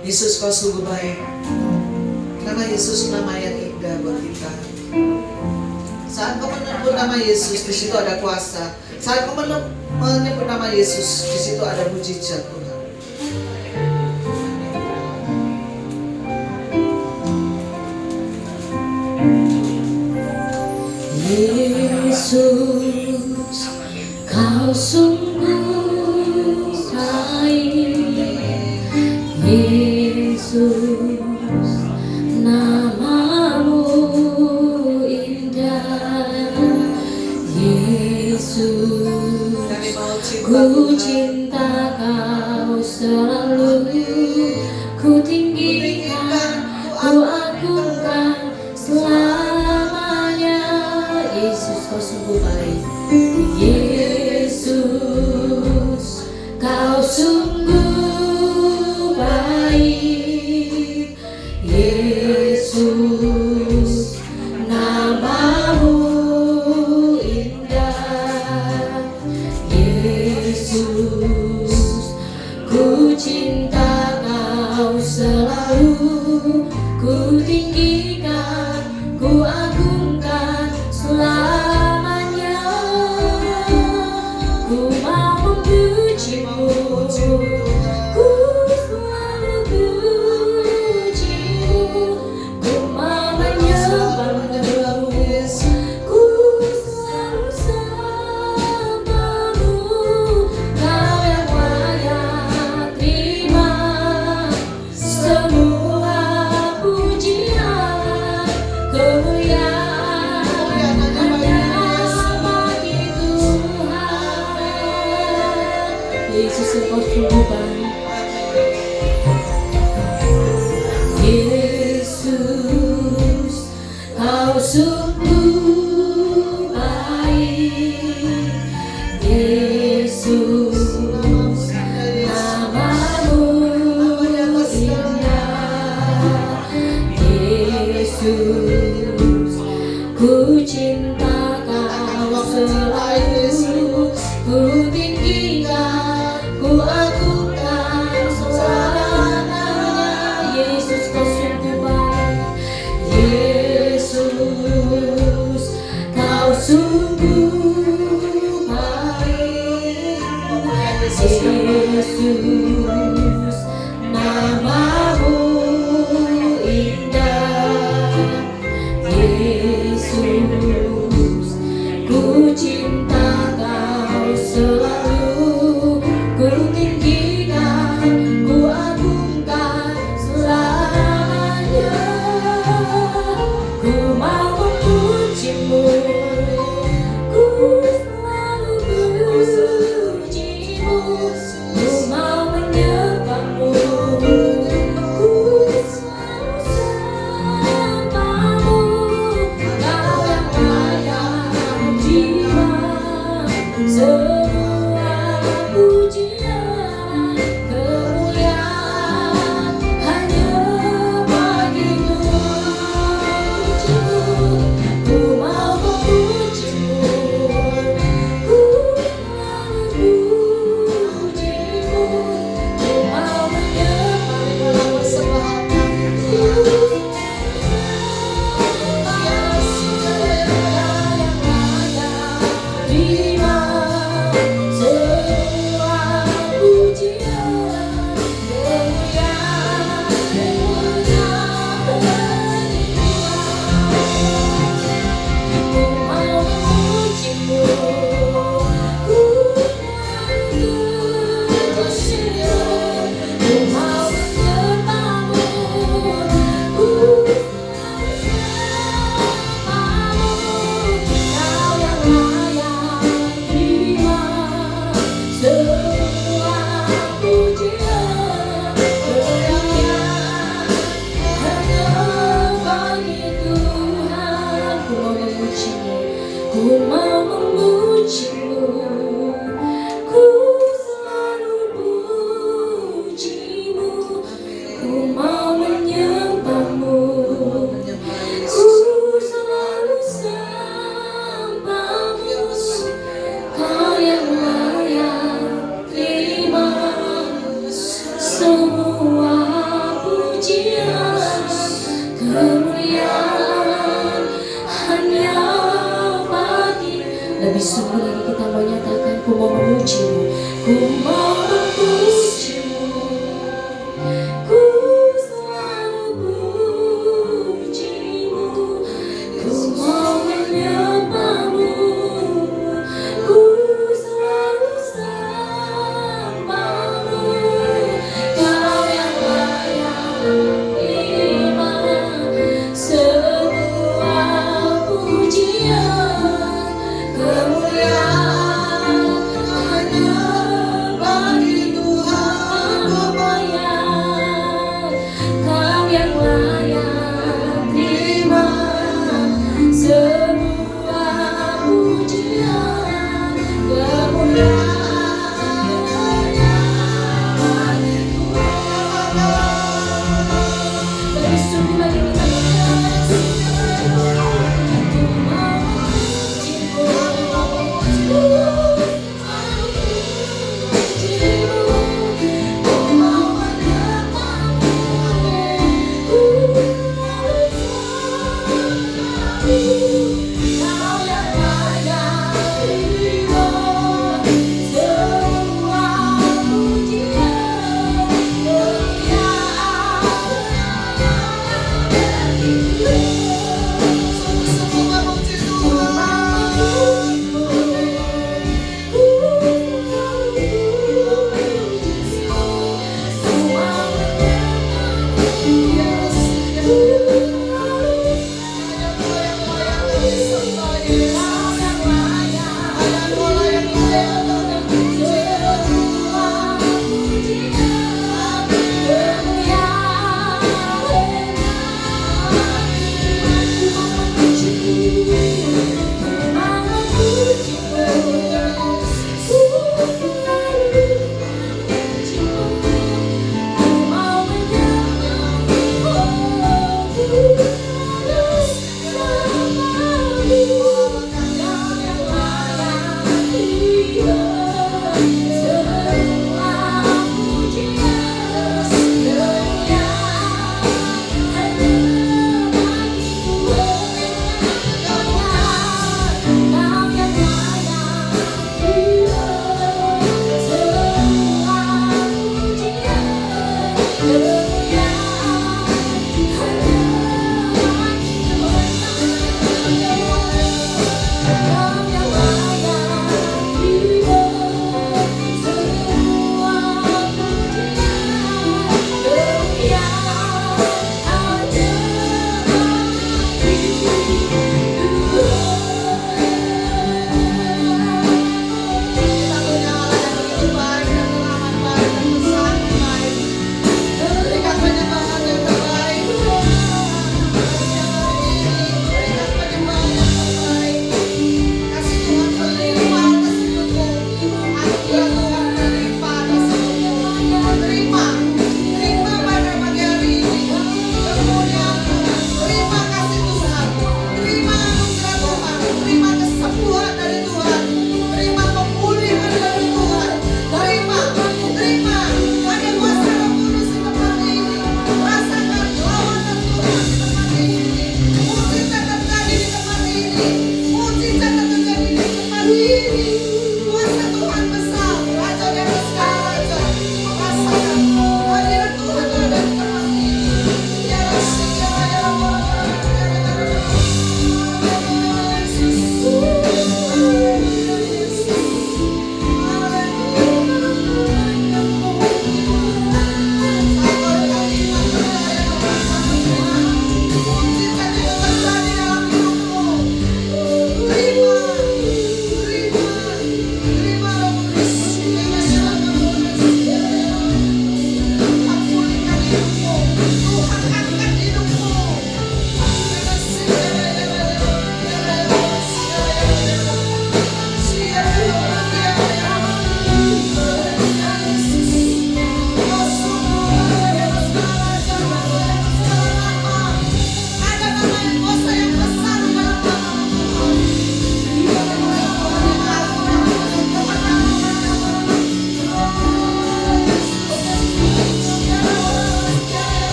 Yesus, kau sungguh baik. Nama Yesus nama yang indah buat kita. Saat kau menyebut nama Yesus, di situ ada kuasa. Saat kau menyebut nama Yesus, di situ ada mujizat Tuhan. Yesus, kau sungguh baik. Yesus, namamu indah. Yesus, ku cinta kau selalu. Ku tinggikan, ku agungkan selamanya. Yesus, kau sungguh baik. Yesus, kau sungguh baik. Yesus, namamu indah. Yesus, ku cinta kau selalu. Ku tinggikan, ku agungkan selamanya. Ku mau memujimu, ku selalu pujimu. Ku mau menyembahmu, ku selalu sembahmu. Kau yang layak terima semua pujian, kemuliaan hanya bagi Tuhan. Yesus, engkau sungguh baik. Yesus, kau sungguh baik. Yesus, namamu indah. Yesus, ku cinta kau selalu. Ku tinggikan, ku agungkan selamanya. Yesus, kau sungguh baik. Yesus, kau sungguh baik. Yesus, namamu indah. Yesus, ku cinta kau selalu. Ku tinggikan, ku agungkan selamanya. Ku mau memujimu, ku selalu pujimu. Ku mau menyembahmu, ku selalu sembahmu. Kau yang layak terima semua pujian, kemuliaan hanya bagi Tuhan. Ku mau memujimu, ku selalu pujimu. Ku mau menyembahmu, ku terima semua pujian, kemuliaan bagi Tuhan. Ku mau memujimu, ku selalu pujimu. Ku mau menyembahmu, ku selalu sembahmu. Kau yang layak terima semua pujian, kemuliaan hanya bagi Tuhan. Ku mau memujimu, ku mau memujimu. Ku selalu pujimu, ku mau menyembahmu. Ku selalu sembahmu. Kau yang layak terima semua hamba nyatakan ku mau memujimu, ku mau memujimu, ku selalu pujimu, ku mau menyembahmu, ku selalu sembahmu. Kau yang layak terima semua pujian, kemuliaan hanya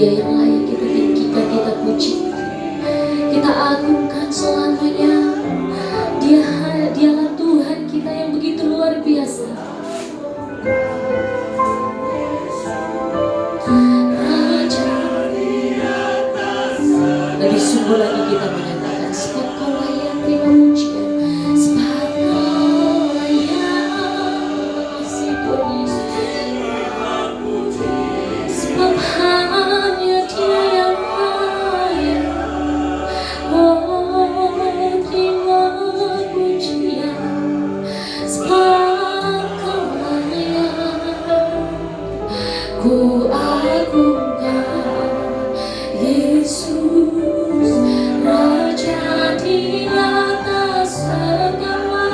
Dia yang layak kita tinggikan, kita puji, kita agungkan selamanya. Dialah Tuhan kita yang begitu luar biasa. Lebih sungguh lagi kita menyatakan sebab Kau layak terima pujian, sebab Kau layak. Kasih Tuhan Yesus, sebab hanya Dia yang layak. Oh, terima pujian, sebab Kau layak. Ku agungkan Yesus, Raja di atas segala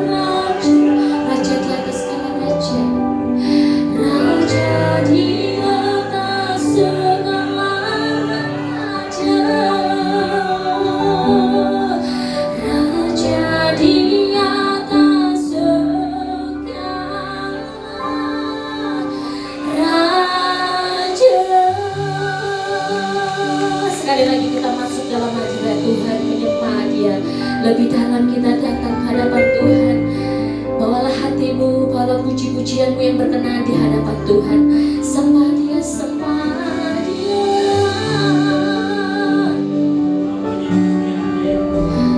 raja, Raja di atas segala raja, Raja di atas segala raja, Raja di atas segala raja. Sekali lagi kita masuk dalam hadirat Tuhan, menyembah Dia. Lebih dalam kita datang ke hadapan Tuhan. Bawalah hatimu, bawalah puji-pujianmu yang berkenan di hadapan Tuhan. Sembah Dia, sembah Dia.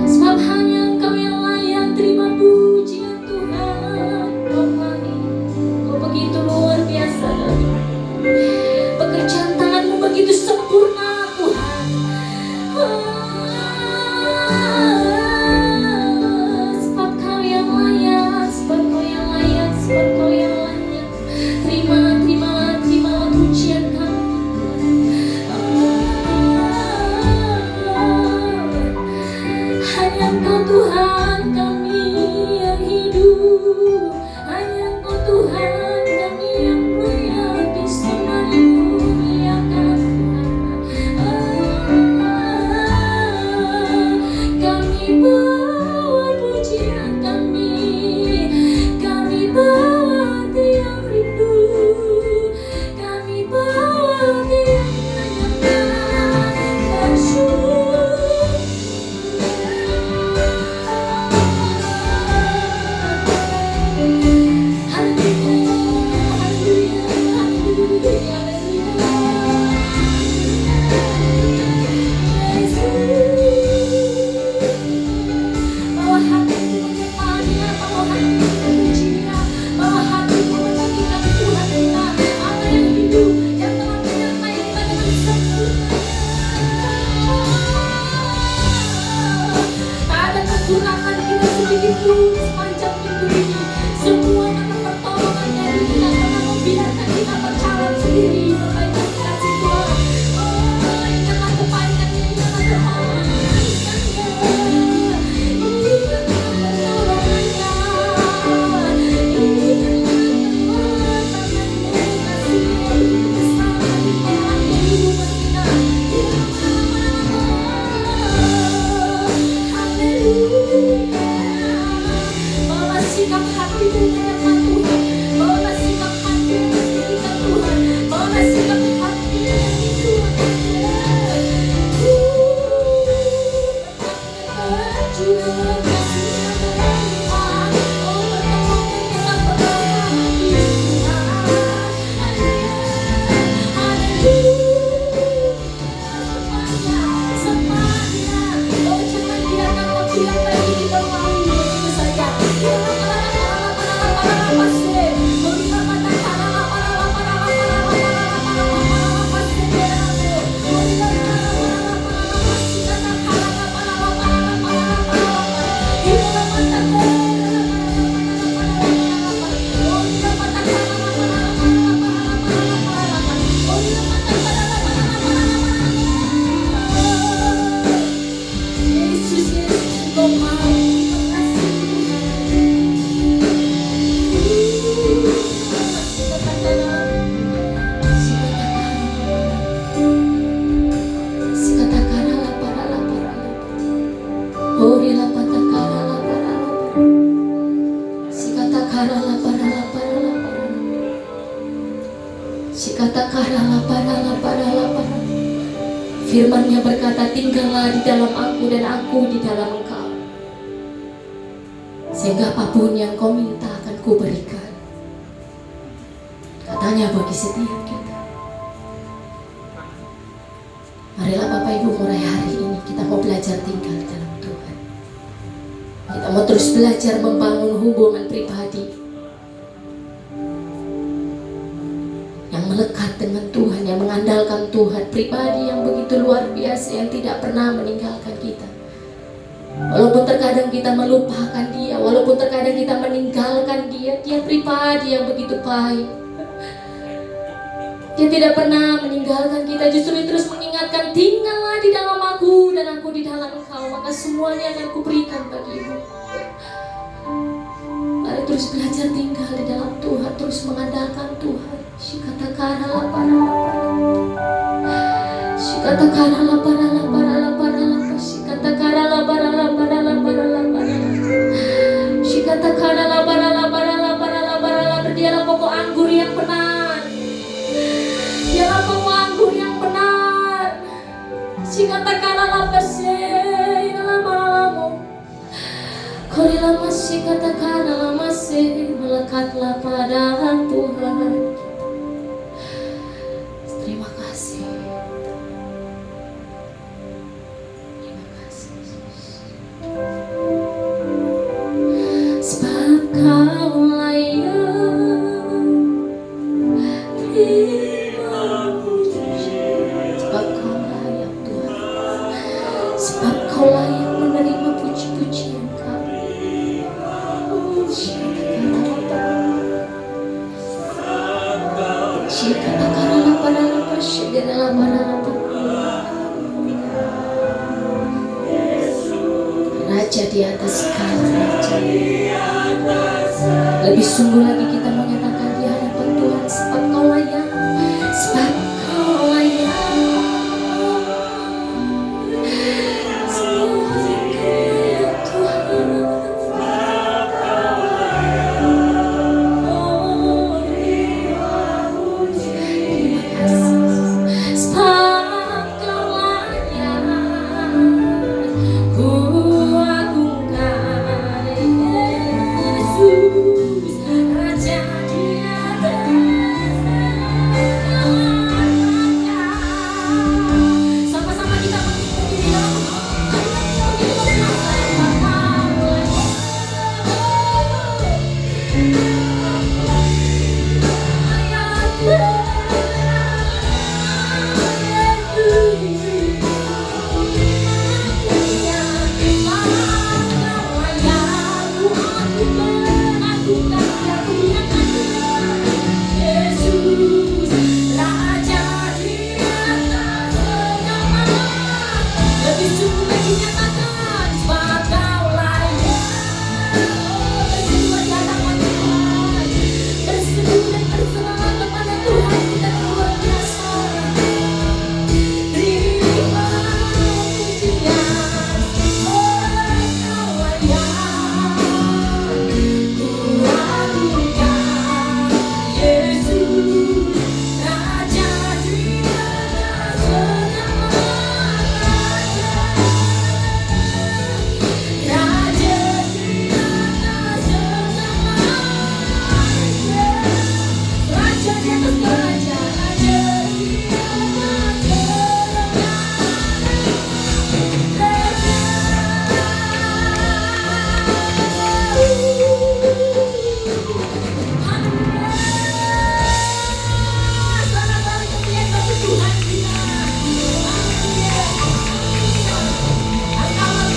Sebab hanya Engkau yang layak terima pujian Tuhan. Kau layak, Kau begitu luar biasa. Pekerjaan tanganmu begitu sempurna Tuhan. Sebab Kau yang layak, sebab Kau yang layak, sebab Kau yang layak. Terimalah pujian kami. Hanya Engkau Tuhan kami yang hidup, hanya Engkau Tuhan kami yang layak bisa memuliakan Tuhan. Kami bawa pujian kami bawa hati yang rindu, kami bawa hati yang menyembah bersyukur. Sepanjang minggu ini, semua anak pertolongannya tidak pernah membiarkan kita berjalan sendiri. Perbaikan kasih Tuhan. Oh, ingatlah kebaikannya, ingatlah pertolongannya, bawa sikap hatimu menyembah Tuhan, bawa sikap hatimu meninggikan Tuhan, bawa sikap hatimu yang Tuhan. Berjuang kasihnya berlimpah, oh bertemu kita berdoa di Tuhan. Sempatnya, oh jangan biarkan waktu yang tadi kita berlalu begitu saja. Yesus, Engkau mau. Sikata karala para la para la para Firman-Nya berkata, tinggallah di dalam aku dan aku di dalam engkau, sehingga apapun yang kau minta akan kuberikan. Katanya bagi setiap kita. Marilah Bapak Ibu, mulai hari ini kita mau belajar tinggal di dalam Tuhan. Kita mau terus belajar membangun hubungan pribadi yang melekat dengan Tuhan, yang mengandalkan Tuhan, pribadi yang begitu luar biasa, yang tidak pernah meninggalkan kita. Walaupun terkadang kita melupakan Dia, walaupun terkadang kita meninggalkan Dia, Dia pribadi yang begitu baik. Dia tidak pernah meninggalkan kita, justru terus mengingatkan, tinggallah di dalam aku dan aku di dalam engkau, maka semuanya akan kuberikan bagimu. Mari terus belajar tinggal di dalam Tuhan, terus mengandalkan Tuhan. Shikata-kara lapara shikata-kara lapara shikata-kara lapara. Dialah pokok anggur yang benar, dialah pokok anggur yang benar. Shikata-kara lapase laparamu korilah masih kata-kara masih melekatlah pada Tuhan. Terima kasih. Terima kasih Yesus. Sebab kau layak terima puji. Sebab kau layak Tuhan. Sebab kau layak menerima puji-pujian kami. Raja di atas segala raja. Lebih sungguh lagi kita menyatakan di hadapan Tuhan, sebab kau layak, sebab kau layak, sebab kau layak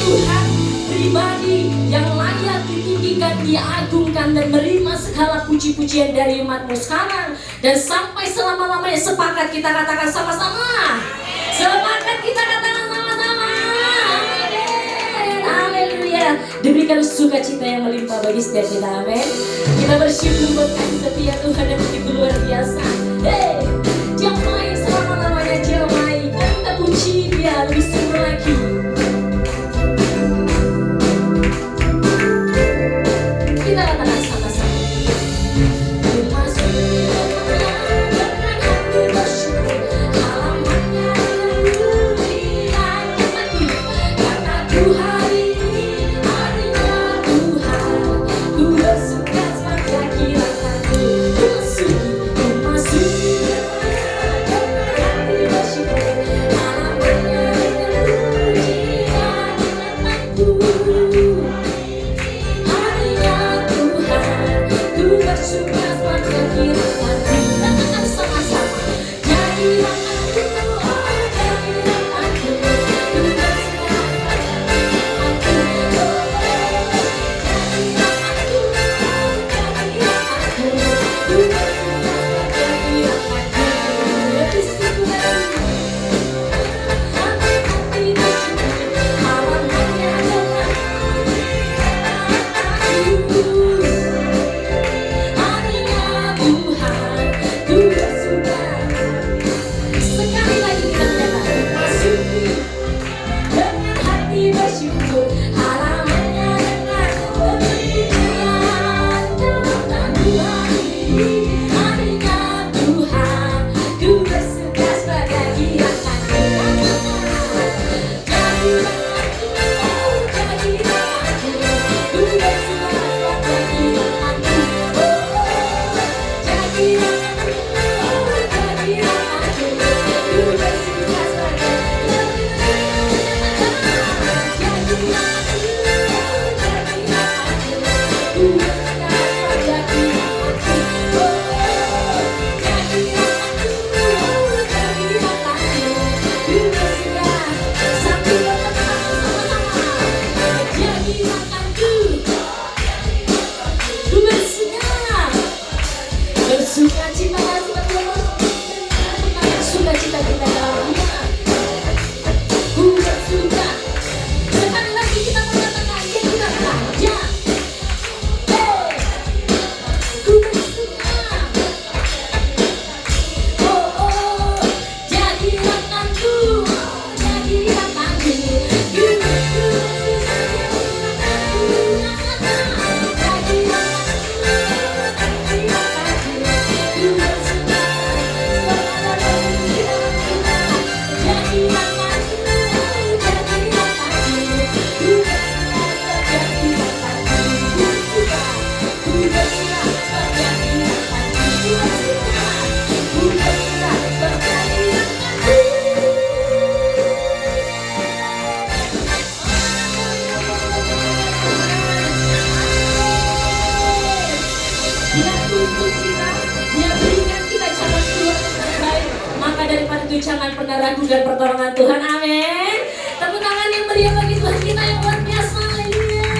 Tuhan. Diagungkan dan menerima segala puji-pujian dari umat-Mu sekarang dan sampai selama-lamanya. Sepakat kita katakan sama-sama. Sepakat kita katakan sama-sama. Haleluya. Diberikan sukacita yang melimpah bagi setiap kita. Amin. Kita bersyukur buat kasih setia Tuhan yang begitu luar biasa. Jamai selama-lamanya, jamai. Kita puji Dia lebih sungguh lagi. Kita katakan sama-sama. Terima kasih. menyaksikan pertolongan Tuhan. Amin. Tepuk tangan yang meriah bagi Tuhan kita yang luar biasa. Haleluya.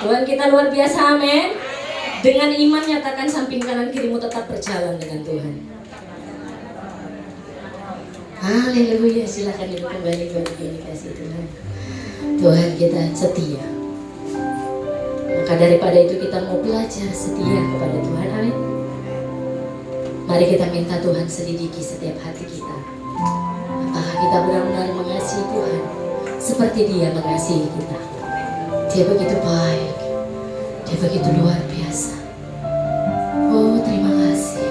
Tuhan kita luar biasa, amin. Dengan iman nyatakan samping kanan kirimu tetap berjalan dengan Tuhan. Haleluya, silakan ibu kembali bagi kasih Tuhan. Tuhan kita setia. Maka daripada itu kita mau belajar setia kepada Tuhan, amin. Mari kita minta Tuhan selidiki setiap hati kita. Apakah kita benar-benar mengasihi Tuhan seperti Dia mengasihi kita? Dia begitu baik, Dia begitu luar biasa. Oh, terima kasih.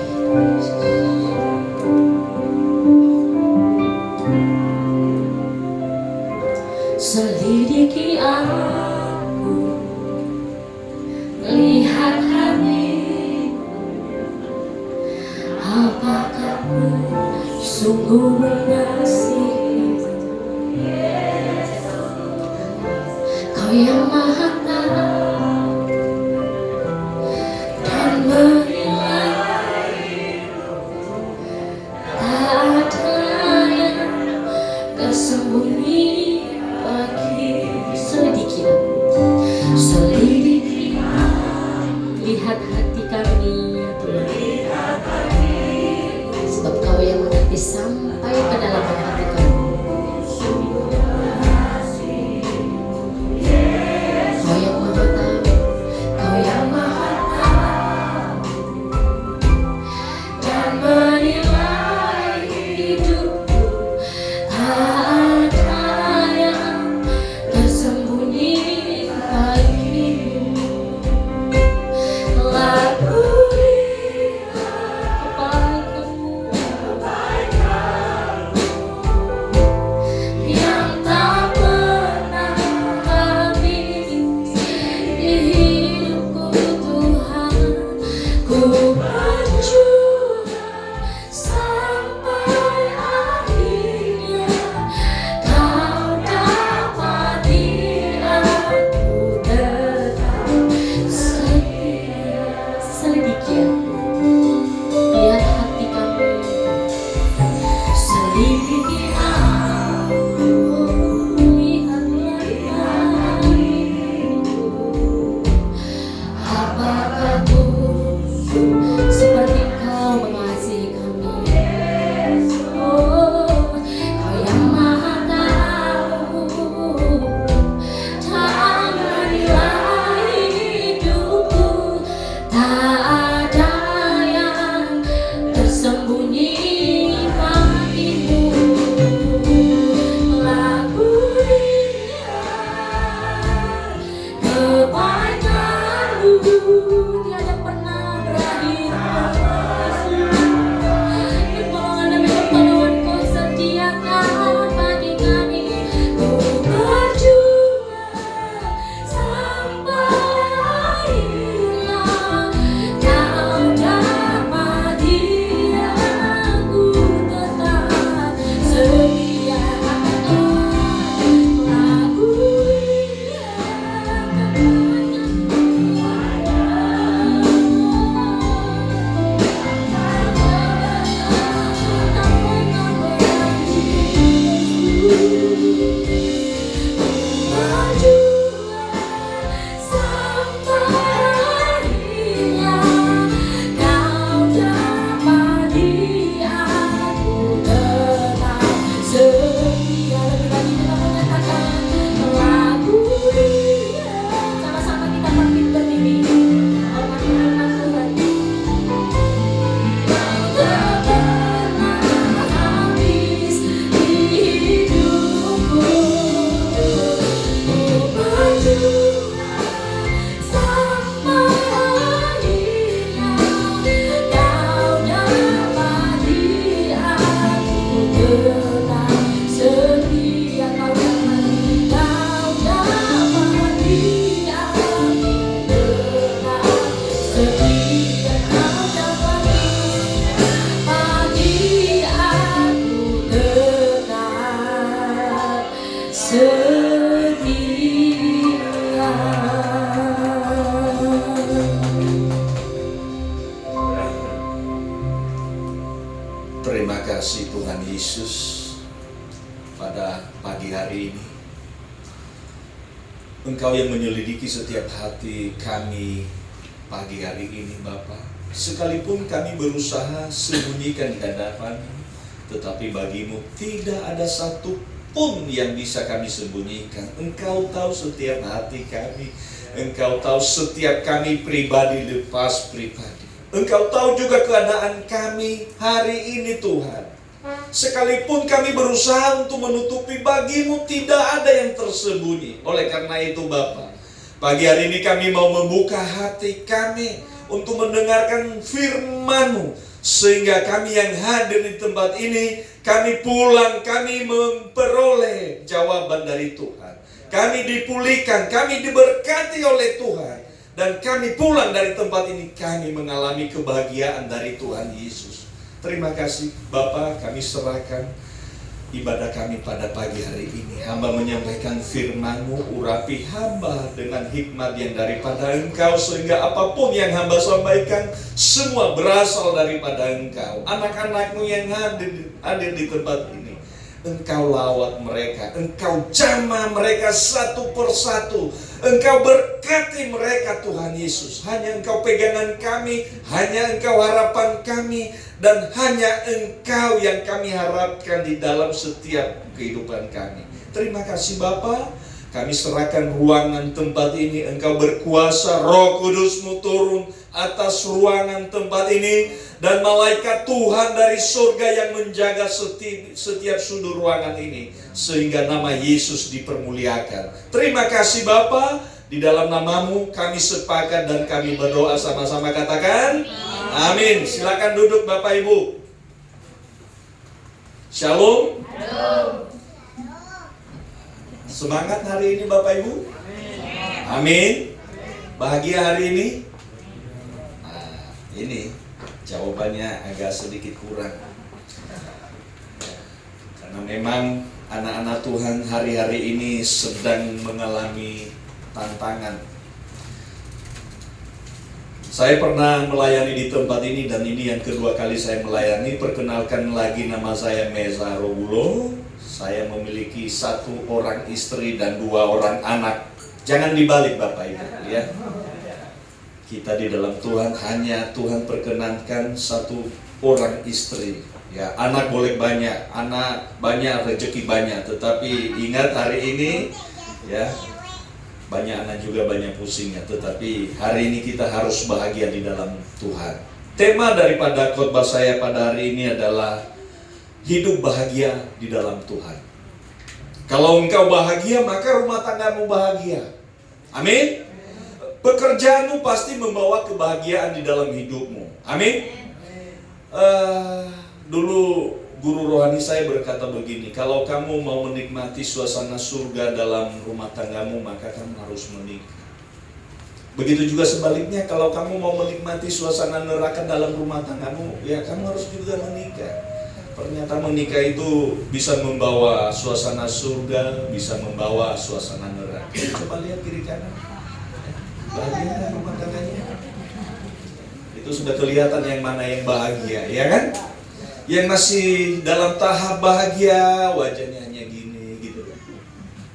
Selidiki aku, lihat hatiku, apakah ku sungguh mengasihi Kau yang maha tahu dan melihat. Terima kasih Tuhan Yesus, pada pagi hari ini Engkau yang menyelidiki setiap hati kami pagi hari ini Bapa. Sekalipun kami berusaha sembunyikan di hadapan, tetapi bagimu tidak ada satu pun yang bisa kami sembunyikan. Engkau tahu setiap hati kami, Engkau tahu setiap kami pribadi lepas pribadi. Engkau tahu juga keadaan kami hari ini Tuhan. Sekalipun kami berusaha untuk menutupi, bagimu tidak ada yang tersembunyi. Oleh karena itu Bapa, pagi hari ini kami mau membuka hati kami untuk mendengarkan firman-Mu, sehingga kami yang hadir di tempat ini, kami pulang, kami memperoleh jawaban dari Tuhan. Kami dipulihkan, kami diberkati oleh Tuhan. Dan kami pulang dari tempat ini, kami mengalami kebahagiaan dari Tuhan Yesus. Terima kasih Bapa, kami serahkan ibadah kami pada pagi hari ini. Hamba menyampaikan firman-Mu, urapi hamba dengan hikmat yang daripada Engkau, sehingga apapun yang hamba sampaikan, semua berasal daripada Engkau. Anak-anak-Mu yang hadir di tempat ini, Engkau lawat mereka, Engkau jamah mereka satu persatu, Engkau berkati mereka Tuhan Yesus. Hanya Engkau pegangan kami, hanya Engkau harapan kami, dan hanya Engkau yang kami harapkan di dalam setiap kehidupan kami. Terima kasih Bapa, kami serahkan ruangan tempat ini. Engkau berkuasa, Roh Kudus-Mu turun atas ruangan tempat ini, dan malaikat Tuhan dari surga yang menjaga setiap sudut ruangan ini, sehingga nama Yesus dipermuliakan. Terima kasih Bapa, di dalam nama-Mu kami sepakat dan kami berdoa sama-sama, katakan amin. Silakan duduk Bapak Ibu. Shalom. Semangat hari ini Bapak Ibu. Amin. Bahagia hari ini. Ini Jawabannya agak sedikit kurang. Karena memang anak-anak Tuhan hari-hari ini sedang mengalami tantangan. Saya pernah melayani di tempat ini dan ini yang kedua kali saya melayani. Perkenalkan lagi, nama saya Meza Robulo. Saya memiliki 1 orang istri dan 2 orang anak. Jangan dibalik Bapak Ibu ya. Kita di dalam Tuhan hanya Tuhan perkenankan 1 orang istri. Ya, anak boleh banyak, anak banyak, rezeki banyak. Tetapi ingat hari ini ya, banyak anak juga banyak pusingnya. Tetapi hari ini kita harus bahagia di dalam Tuhan. Tema daripada khotbah saya pada hari ini adalah hidup bahagia di dalam Tuhan. Kalau engkau bahagia, maka rumah tanggamu bahagia. Amin. Pekerjaanmu pasti membawa kebahagiaan di dalam hidupmu. Amin. Dulu guru rohani saya berkata begini, kalau kamu mau menikmati suasana surga dalam rumah tanggamu, maka kamu harus menikah. Begitu juga sebaliknya, kalau kamu mau menikmati suasana neraka dalam rumah tanggamu, ya kamu harus juga menikah. Ternyata menikah itu bisa membawa suasana surga, bisa membawa suasana neraka. Coba lihat kiri kanan, bahagia rumah tangganya. Itu sudah kelihatan yang mana yang bahagia, ya kan? Yang masih dalam tahap bahagia, wajahnya hanya gini gitu,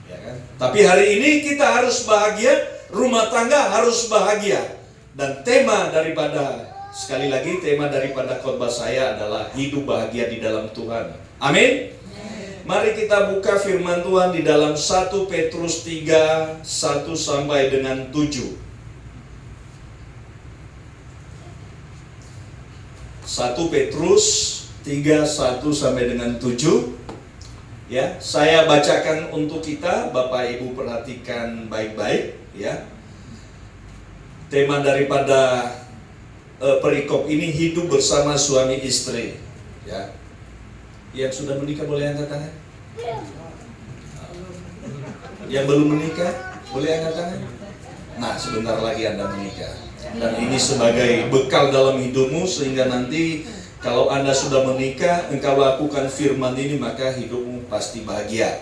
ya kan? Tapi hari ini kita harus bahagia, rumah tangga harus bahagia. Dan tema daripada, sekali lagi tema daripada khotbah saya adalah hidup bahagia di dalam Tuhan. Amin. Mari kita buka firman Tuhan di dalam 1 Petrus 3, 1 sampai dengan 7. 1 Petrus 3, 1 sampai dengan 7. Ya, saya bacakan untuk kita, Bapak Ibu perhatikan baik-baik ya. Tema daripada perikop ini hidup bersama suami istri ya. Yang sudah menikah boleh angkat tangan? Yang belum menikah boleh angkat tangan? Nah, sebentar lagi Anda menikah. Dan ini sebagai bekal dalam hidupmu, sehingga nanti kalau Anda sudah menikah, engkau lakukan firman ini, maka hidupmu pasti bahagia.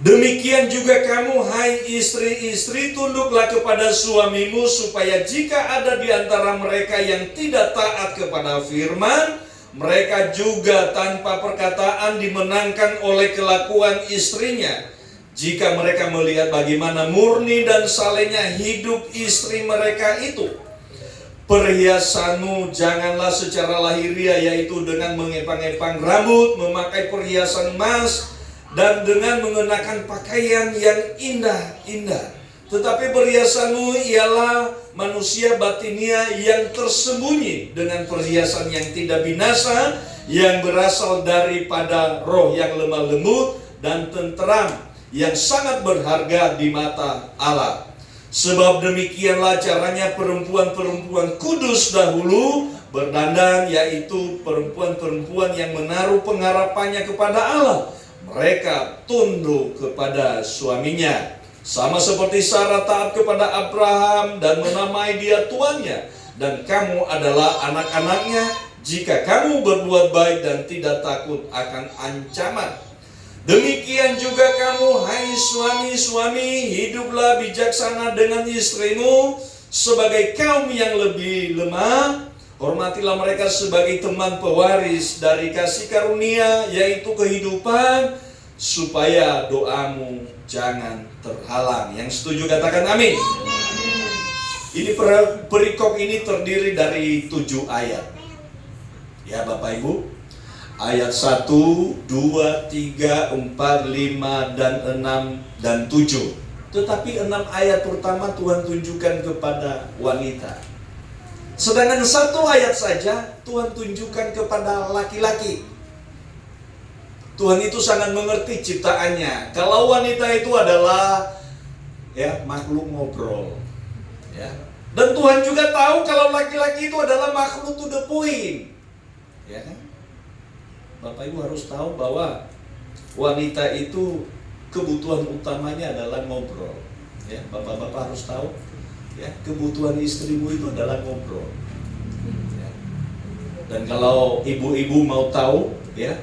Demikian juga kamu, hai istri-istri, tunduklah kepada suamimu, supaya jika ada di antara mereka yang tidak taat kepada firman, mereka juga tanpa perkataan dimenangkan oleh kelakuan istrinya. Jika mereka melihat bagaimana murni dan salehnya hidup istri mereka itu. Perhiasanmu janganlah secara lahiriah, yaitu dengan mengepang-epang rambut, memakai perhiasan emas, dan dengan mengenakan pakaian yang indah-indah. Tetapi perhiasanmu ialah manusia batinia yang tersembunyi, dengan perhiasan yang tidak binasa, yang berasal daripada roh yang lemah lembut dan tenteram, yang sangat berharga di mata Allah. Sebab demikianlah caranya perempuan-perempuan kudus dahulu berdandan, yaitu perempuan-perempuan yang menaruh pengharapannya kepada Allah. Mereka tunduk kepada suaminya, sama seperti Sarah taat kepada Abraham dan menamai dia tuannya. Dan kamu adalah anak-anaknya jika kamu berbuat baik dan tidak takut akan ancaman. Demikian juga kamu, hai suami-suami, hiduplah bijaksana dengan istrimu sebagai kaum yang lebih lemah. Hormatilah mereka sebagai teman pewaris dari kasih karunia, yaitu kehidupan, supaya doamu jangan terhalang. Yang setuju katakan amin. Ini perikop ini terdiri dari 7 ayat. Ya Bapak Ibu. Ayat 1, 2, 3, 4, 5, dan 6, dan 7. Tetapi 6 ayat pertama Tuhan tunjukkan kepada wanita. Sedangkan 1 ayat saja Tuhan tunjukkan kepada laki-laki. Tuhan itu sangat mengerti ciptaannya. Kalau wanita itu adalah ya makhluk ngobrol. Ya. Dan Tuhan juga tahu kalau laki-laki itu adalah makhluk to the point. Ya kan? Bapak Ibu harus tahu bahwa wanita itu kebutuhan utamanya adalah ngobrol. Ya, Bapak-bapak harus tahu, ya, kebutuhan istrimu itu adalah ngobrol. Dan kalau ibu-ibu mau tahu, ya,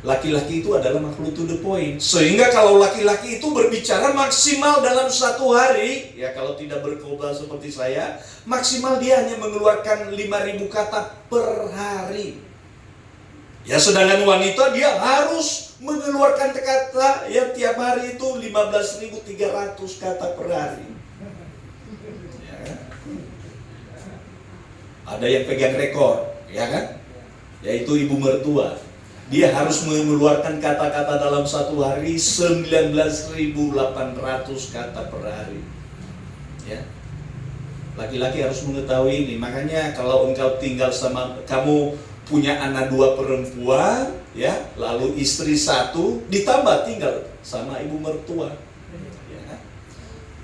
laki-laki itu adalah makhluk to the point. Sehingga kalau laki-laki itu berbicara maksimal dalam satu hari, ya kalau tidak berkhotbah seperti saya, maksimal dia hanya mengeluarkan 5.000 kata per hari. Ya, sedangkan wanita dia harus mengeluarkan kata ya tiap hari itu 15.300 kata per hari. Ya. Ada yang pegang rekor, ya kan? Yaitu ibu mertua. Dia harus mengeluarkan kata-kata dalam satu hari 19.800 kata per hari. Ya. Laki-laki harus mengetahui ini. Makanya kalau engkau tinggal sama, kamu punya anak 2 perempuan, ya, lalu istri 1, ditambah tinggal sama ibu mertua. Ya.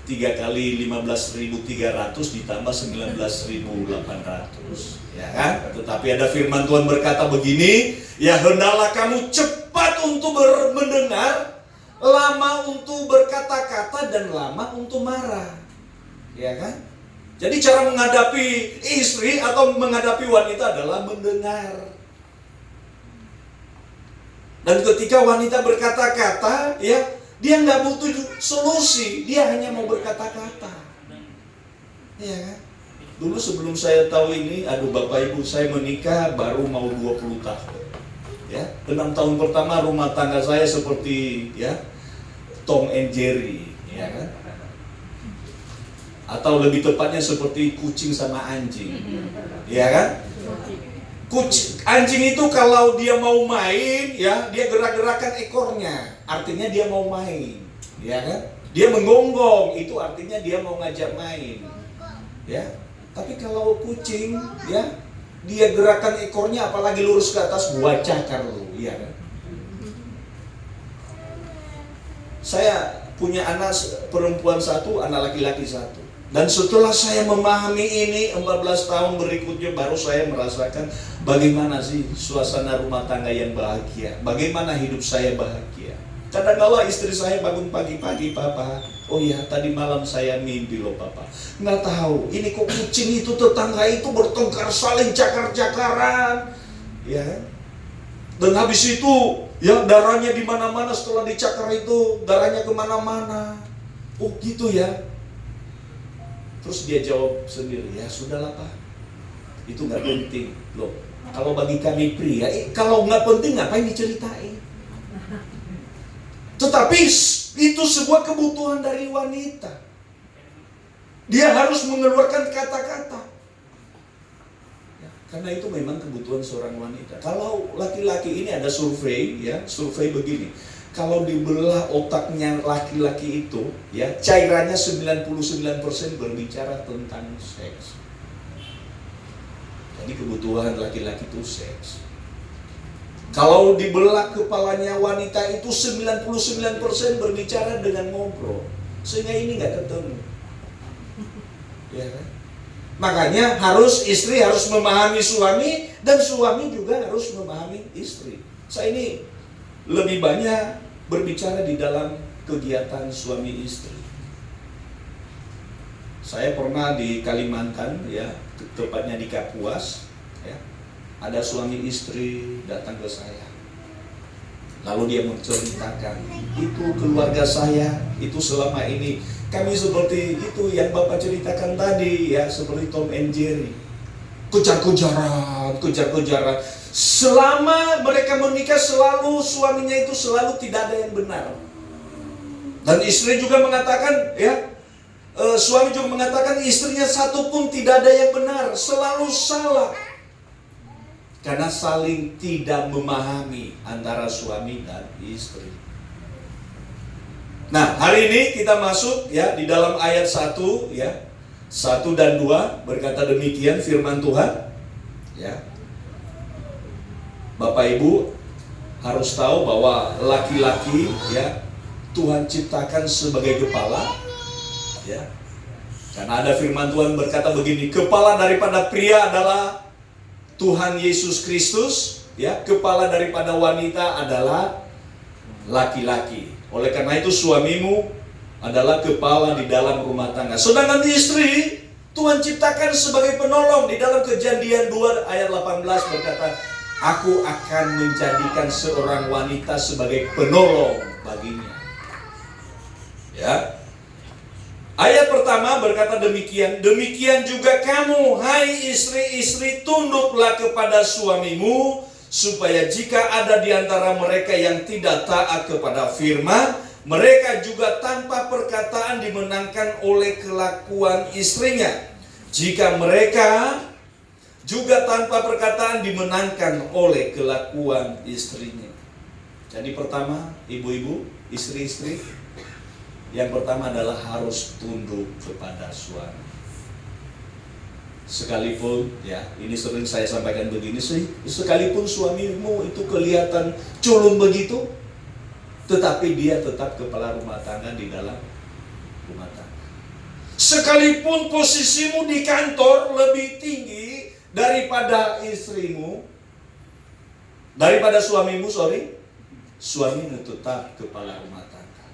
3 kali 15.300 ditambah 19.800. Ya kan? Tetapi ada firman Tuhan berkata begini, ya hendaklah kamu cepat untuk mendengar, lama untuk berkata-kata, dan lama untuk marah. Ya kan? Jadi cara menghadapi istri atau menghadapi wanita adalah mendengar. Dan ketika wanita berkata-kata, ya, dia nggak butuh solusi, dia hanya mau berkata-kata. Ya kan? Dulu sebelum saya tahu ini, aduh Bapak Ibu, saya menikah baru mau 20 tahun. Ya, 6 tahun pertama rumah tangga saya seperti ya Tom and Jerry, ya kan? Atau lebih tepatnya seperti kucing sama anjing. Ya kan? Anjing itu kalau dia mau main, ya, dia gerak-gerakan ekornya, artinya dia mau main. Ya kan? Dia menggonggong, itu artinya dia mau ngajak main. Ya. Tapi kalau kucing, ya, dia gerakan ekornya apalagi lurus ke atas, gua cakar lu, ya kan? Saya punya anak perempuan 1, anak laki-laki 1. Dan setelah saya memahami ini 14 tahun berikutnya baru saya merasakan bagaimana sih suasana rumah tangga yang bahagia. Bagaimana hidup saya bahagia. Kadang-kala istri saya bangun pagi-pagi, Papa, oh ya tadi malam saya mimpi loh Papa. Nggak tahu, ini kok kucing itu tetangga itu bertengkar saling cakar-cakaran. Ya. Dan habis itu ya darahnya di mana-mana setelah dicakar itu, darahnya kemana-mana. Oh gitu ya. Terus dia jawab sendiri, ya sudahlah Pak, itu nggak penting loh. Kalau bagi kami pria, kalau nggak penting ngapain diceritain? Tetapi itu sebuah kebutuhan dari wanita. Dia harus mengeluarkan kata-kata. Ya, karena itu memang kebutuhan seorang wanita. Kalau laki-laki ini ada survei, ya survei begini. Kalau dibelah otaknya laki-laki itu, ya cairannya 99% berbicara tentang seks. Jadi kebutuhan laki-laki itu seks. Kalau dibelah kepalanya wanita itu 99% berbicara dengan ngobrol. Sehingga ini nggak ketemu. Ya kan? Makanya istri harus memahami suami, dan suami juga harus memahami istri. Saya ini lebih banyak berbicara di dalam kegiatan suami istri. Saya pernah di Kalimantan, ya, tepatnya di Kapuas, ya. Ada suami istri datang ke saya. Lalu dia menceritakan, itu keluarga saya, itu selama ini kami seperti itu yang Bapak ceritakan tadi, ya, seperti Tom and Jerry. Kejar-kejaran. Selama mereka menikah selalu suaminya itu selalu tidak ada yang benar. Dan istri juga mengatakan, ya, suami juga mengatakan istrinya satu pun tidak ada yang benar, selalu salah. Karena saling tidak memahami antara suami dan istri. Nah, hari ini kita masuk, ya, di dalam ayat 1, ya. 1 dan 2 berkata demikian firman Tuhan, ya. Bapak Ibu harus tahu bahwa laki-laki, ya, Tuhan ciptakan sebagai kepala, ya. Karena ada firman Tuhan berkata begini, kepala daripada pria adalah Tuhan Yesus Kristus, ya. Kepala daripada wanita adalah laki-laki. Oleh karena itu suamimu adalah kepala di dalam rumah tangga. Sedangkan istri, Tuhan ciptakan sebagai penolong. Di dalam Kejadian 2 ayat 18 berkata, aku akan menjadikan seorang wanita sebagai penolong baginya. Ya. Ayat pertama berkata demikian, demikian juga kamu, hai istri-istri, tunduklah kepada suamimu, supaya jika ada di antara mereka yang tidak taat kepada firman, mereka juga tanpa perkataan dimenangkan oleh kelakuan istrinya. Jika mereka juga tanpa perkataan dimenangkan oleh kelakuan istrinya. Jadi pertama, ibu-ibu, istri-istri, yang pertama adalah harus tunduk kepada suami. Sekalipun, ya, ini sering saya sampaikan begini sih, sekalipun suamimu itu kelihatan culun begitu, tetapi dia tetap kepala rumah tangga di dalam rumah tangga. Sekalipun posisimu di kantor lebih tinggi daripada istrimu, daripada suamimu, suamimu tetap kepala rumah tangga.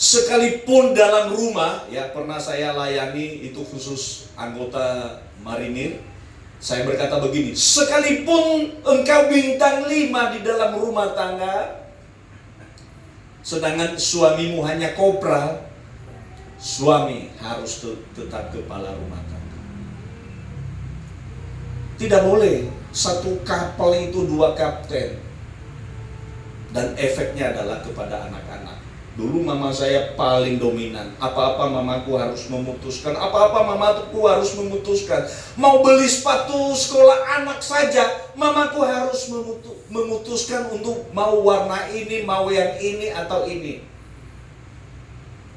Sekalipun dalam rumah, ya pernah saya layani itu khusus anggota marinir, saya berkata begini, sekalipun engkau bintang 5 di dalam rumah tangga, sedangkan suamimu hanya kopral, suami harus tetap kepala rumah tangga. Tidak boleh satu kapal itu 2 kapten. Dan efeknya adalah kepada anak-anak. Dulu mama saya paling dominan. Apa-apa mamaku harus memutuskan. Apa-apa mamaku harus memutuskan. Mau beli sepatu sekolah anak saja, mamaku harus memutuskan untuk mau warna ini, mau yang ini atau ini.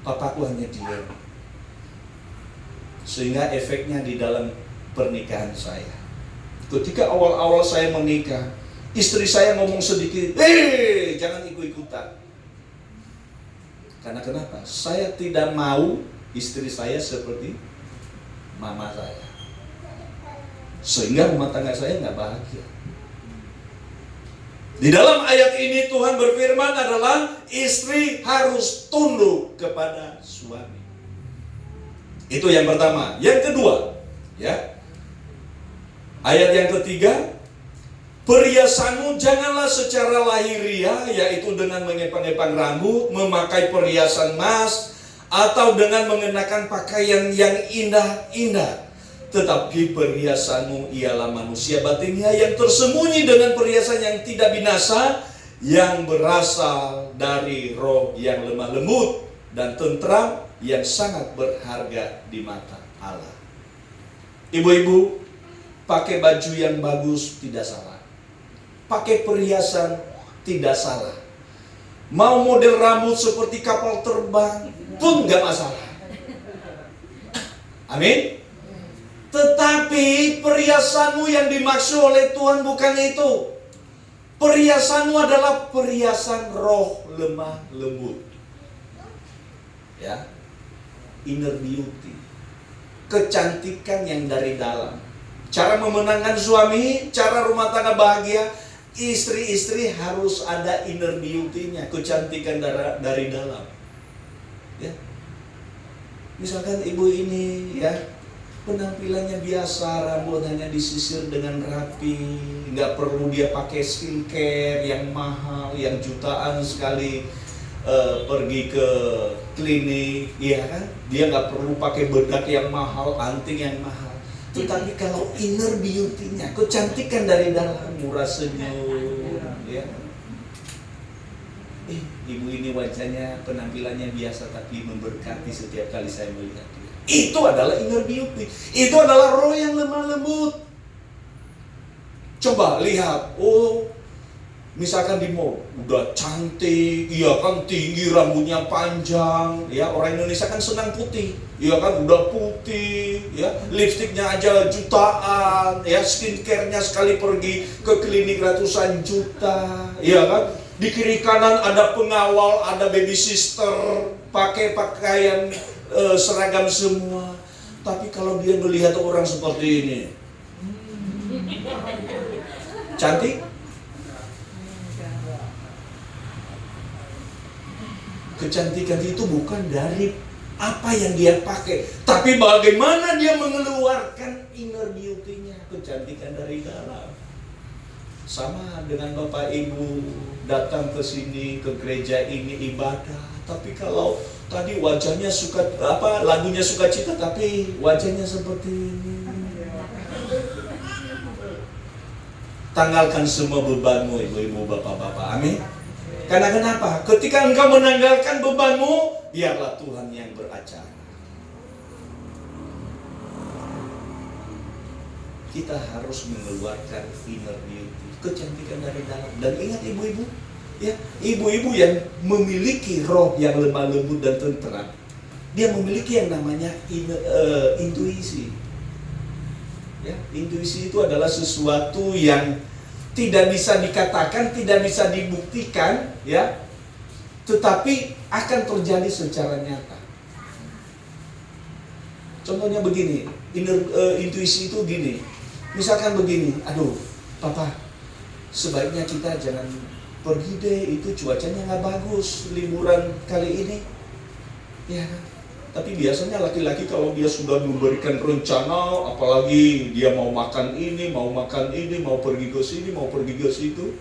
Papaku hanya diam. Sehingga efeknya di dalam pernikahan saya. Ketika awal-awal saya menikah, istri saya ngomong sedikit, jangan ikut-ikutan. Karena kenapa? Saya tidak mau istri saya seperti mama saya. Sehingga rumah tangga saya nggak bahagia. Di dalam ayat ini Tuhan berfirman adalah istri harus tunduk kepada suami. Itu yang pertama. Yang kedua, ya. Ayat yang ketiga, perhiasanmu janganlah secara lahiriah, yaitu dengan mengepang-epang rambut, memakai perhiasan emas, atau dengan mengenakan pakaian yang indah-indah. Tetapi perhiasanmu ialah manusia batinnya yang tersembunyi dengan perhiasan yang tidak binasa, yang berasal dari roh yang lemah lembut dan tentram, yang sangat berharga di mata Allah. Ibu-ibu, pakai baju yang bagus tidak salah. Pakai perhiasan tidak salah. Mau model rambut seperti kapal terbang pun gak masalah. Amin. Tetapi perhiasanmu yang dimaksud oleh Tuhan bukan itu. Perhiasanmu adalah perhiasan roh lemah lembut. Ya. Inner beauty. Kecantikan yang dari dalam. Cara memenangkan suami, cara rumah tangga bahagia, istri-istri harus ada inner beauty-nya, kecantikan dari dalam. Ya. Misalkan ibu ini ya penampilannya biasa, rambut hanya disisir dengan rapi, nggak perlu dia pakai skincare yang mahal, yang jutaan sekali pergi ke klinik, ya kan? Dia nggak perlu pakai bedak yang mahal, anting yang mahal. Tetapi kalau inner beauty-nya, kecantikan dari dalam, murah senyum, ya. Ibu ini wajahnya, penampilannya biasa tapi memberkati setiap kali saya melihat dia. Itu adalah inner beauty. Itu adalah roh yang lemah lembut. Coba lihat, misalkan di mall, udah cantik, iya kan, tinggi, rambutnya panjang, ya, orang Indonesia kan senang putih, iya kan, udah putih, ya, lipstiknya aja jutaan, ya, skincare-nya sekali pergi ke klinik ratusan juta, iya kan, di kiri kanan ada pengawal, ada baby sister, pakai pakaian seragam semua. Tapi kalau dia melihat orang seperti ini, cantik? Kecantikan itu bukan dari apa yang dia pakai, tapi bagaimana dia mengeluarkan inner beauty-nya, kecantikan dari dalam. Sama dengan Bapak Ibu datang ke sini, ke gereja ini ibadah, tapi kalau tadi wajahnya lagunya sukacita, tapi wajahnya seperti ini. Tanggalkan semua bebanmu, ibu-ibu, bapak-bapak. Amin. Karena kenapa? Ketika engkau menanggalkan bebanmu, biarlah Tuhan yang beracara. Kita harus mengeluarkan inner beauty, kecantikan dari dalam. Dan ingat ibu-ibu, ya, ibu-ibu yang memiliki roh yang lemah lembut dan tenteram, dia memiliki yang namanya intuisi. Ya, intuisi itu adalah sesuatu yang tidak bisa dikatakan, tidak bisa dibuktikan, ya, tetapi akan terjadi secara nyata. Contohnya begini, intuisi itu gini. Misalkan begini, aduh, Papa, sebaiknya kita jangan pergi deh, itu cuacanya nggak bagus liburan kali ini, ya. Tapi biasanya laki-laki kalau dia sudah memberikan rencana, apalagi dia mau makan ini, mau pergi ke sini, mau pergi ke situ,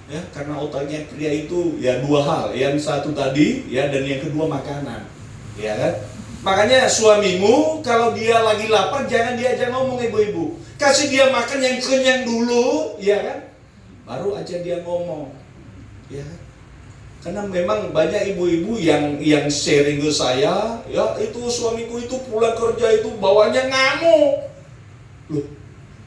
ya, karena otaknya pria itu ya dua hal, yang satu tadi, ya, dan yang kedua makanan, ya kan? Makanya suamimu kalau dia lagi lapar jangan diajak ngomong ibu-ibu, kasih dia makan yang kenyang dulu, ya kan? Baru aja dia ngomong, ya kan? Karena memang banyak ibu-ibu yang sharing ke saya, ya, itu suamiku itu pulang kerja itu bawanya ngamuk. Loh,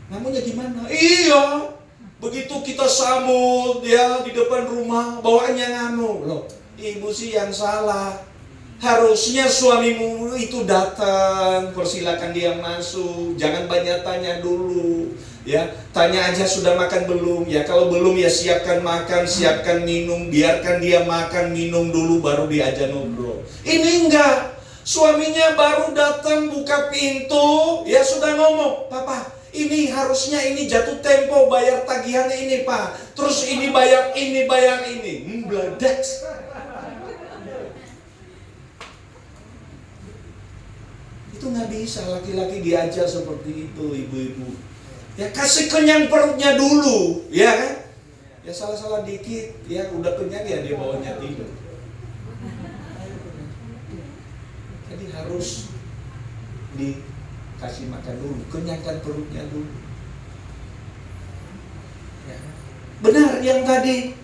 ngamuknya gimana? Iya, begitu kita sambut ya di depan rumah, bawaannya ngamuk. Loh, ibu sih yang salah. Harusnya suamimu itu datang, persilakan dia masuk, jangan banyak tanya dulu. Ya, tanya aja sudah makan belum, ya, kalau belum ya siapkan makan, siapkan minum, biarkan dia makan minum dulu baru diajak ngobrol. Ini enggak, suaminya baru datang buka pintu, ya sudah ngomong, Papa, ini harusnya ini jatuh tempo bayar tagihan ini, Pak, terus ini bayar ini, bladak. Itu nggak bisa laki-laki diajar seperti itu, ibu-ibu. Ya, kasih kenyang perutnya dulu, ya kan? Ya salah-salah dikit, ya udah kenyang ya dia bawanya tidur. Jadi harus dikasih makan dulu, kenyangkan perutnya dulu. Ya. Benar yang tadi,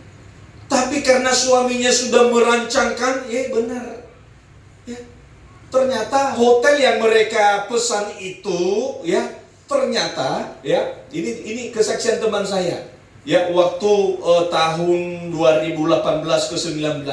tapi karena suaminya sudah merancangkan, ya benar. Ya. Ternyata hotel yang mereka pesan itu, ya, ternyata, ya, ini kesaksian teman saya, ya, waktu tahun 2018 ke 19,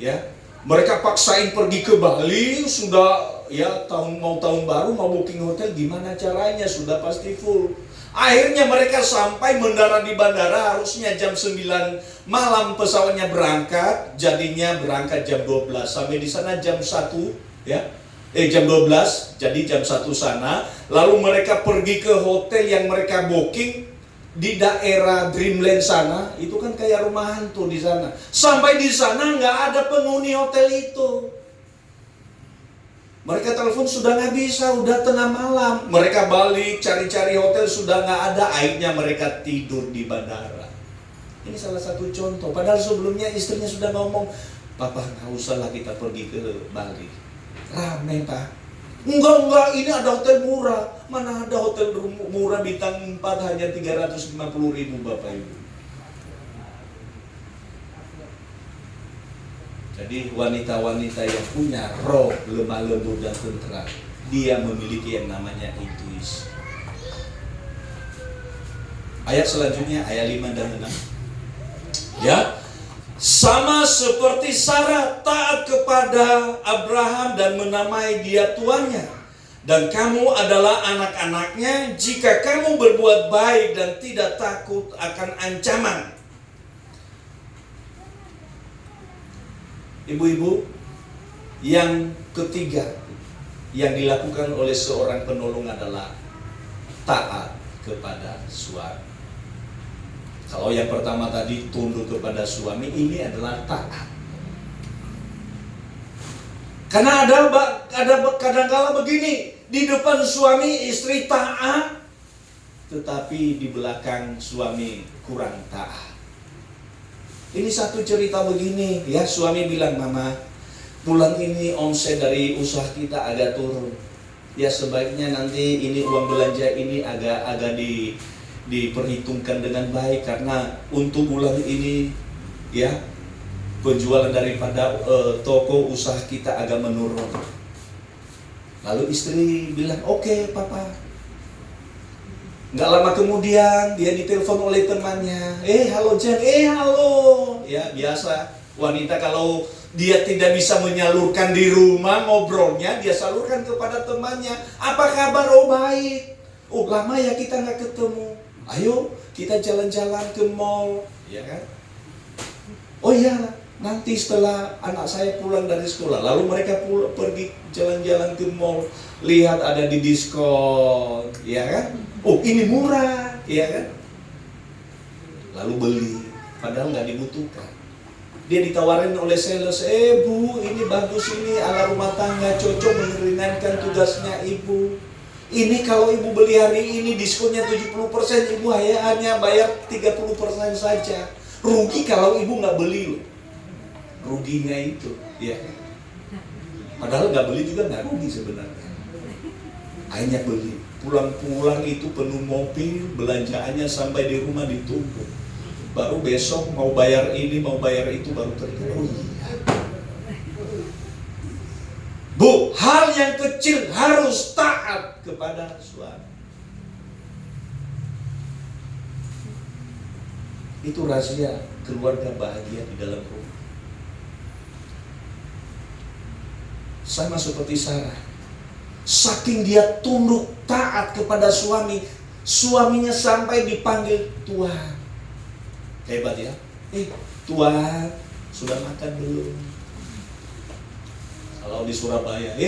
ya, mereka paksain pergi ke Bali, sudah, ya, mau tahun baru, mau booking hotel, gimana caranya, sudah pasti full. Akhirnya mereka sampai mendarat di bandara, harusnya jam 9 malam pesawatnya berangkat, jadinya berangkat jam 12, sampai di sana jam 1, ya. Jam 12, jadi jam 1 sana. Lalu mereka pergi ke hotel yang mereka booking di daerah Dreamland sana. Itu kan kayak rumah hantu di sana. Sampai di sana nggak ada penghuni hotel itu. Mereka telepon sudah nggak bisa, udah tengah malam. Mereka balik cari-cari hotel sudah nggak ada. Akhirnya mereka tidur di bandara. Ini salah satu contoh. Padahal sebelumnya istrinya sudah ngomong, Papa nggak usah lah kita pergi ke Bali. Rame, Pak. Enggak, ini ada hotel murah. Mana ada hotel murah bintang 4 hanya 350.000, Bapak Ibu. Jadi wanita-wanita yang punya roh lemah lembut dan tentram, dia memiliki yang namanya intuisi. Ayat selanjutnya, ayat 5 dan 6. Ya. Sama seperti Sarah taat kepada Abraham dan menamai dia tuannya. Dan kamu adalah anak-anaknya jika kamu berbuat baik dan tidak takut akan ancaman. Ibu-ibu, yang ketiga yang dilakukan oleh seorang penolong adalah taat kepada suami. Kalau yang pertama tadi tunduk kepada suami, ini adalah taat. Karena ada kadang-kala begini, di depan suami istri taat, tetapi di belakang suami kurang taat. Ini satu cerita begini, ya, suami bilang, "Mama, bulan ini omset dari usaha kita agak turun. Ya, sebaiknya nanti ini uang belanja ini agak diperhitungkan dengan baik, karena untuk bulan ini ya penjualan daripada toko usaha kita agak menurun." Lalu istri bilang, "Oke, Papa." Nggak lama kemudian dia ditelepon oleh temannya, halo Jen, halo." Ya, biasa wanita kalau dia tidak bisa menyalurkan di rumah ngobrolnya, dia salurkan kepada temannya. "Apa kabar?" "Oh, baik." "Oh, lama ya kita nggak ketemu. Ayo kita jalan-jalan ke mall." Ya kan? "Oh iya, nanti setelah anak saya pulang dari sekolah." Lalu mereka pergi jalan-jalan ke mall, lihat ada di diskon, ya kan? "Oh, ini murah," ya kan? Lalu beli, padahal nggak dibutuhkan. Dia ditawarin oleh sales, "Bu, ini bagus, ini ala rumah tangga, cocok meringankan tugasnya ibu. Ini kalau ibu beli hari ini diskonnya 70%, ibu hanya bayar 30% saja. Rugi kalau ibu nggak beli loh." Ruginya itu, ya. Padahal nggak beli juga nggak rugi sebenarnya. Akhirnya beli. Pulang-pulang itu penuh mobil, belanjaannya sampai di rumah ditumpuk. Baru besok mau bayar ini, mau bayar itu, baru teringat, "Oh iya." Bu, hal yang kecil harus taat kepada suami. Itu rahasia keluarga bahagia di dalam rumah. Sama seperti Sarah. Saking dia tunduk taat kepada suami, suaminya sampai dipanggil Tuhan. Hebat ya. Tuhan, sudah makan belum? Kalau di Surabaya,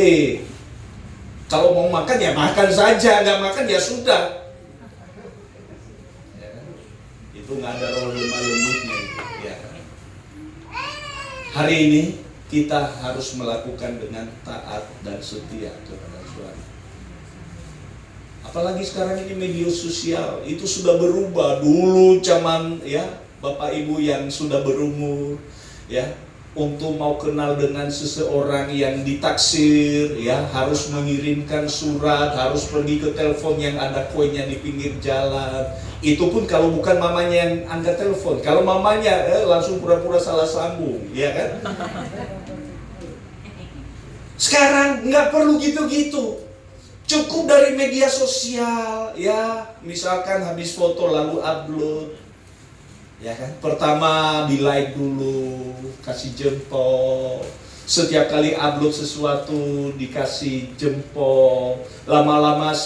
kalau mau makan ya makan saja, nggak makan ya sudah. Ya, itu nggak ada roh lemah lembutnya. Ya. Hari ini kita harus melakukan dengan taat dan setia kepada suami. Apalagi sekarang ini media sosial itu sudah berubah. Dulu zaman ya Bapak Ibu yang sudah berumur ya, untuk mau kenal dengan seseorang yang ditaksir ya harus mengirimkan surat, harus pergi ke telepon yang ada koinnya di pinggir jalan. Itu pun kalau bukan mamanya yang angkat telepon. Kalau mamanya langsung pura-pura salah sambung, ya kan? Sekarang nggak perlu gitu-gitu. Cukup dari media sosial ya, misalkan habis foto lalu upload. Ya kan? Pertama di like dulu, kasih jempol. Setiap kali upload sesuatu dikasih jempol. Lama-lama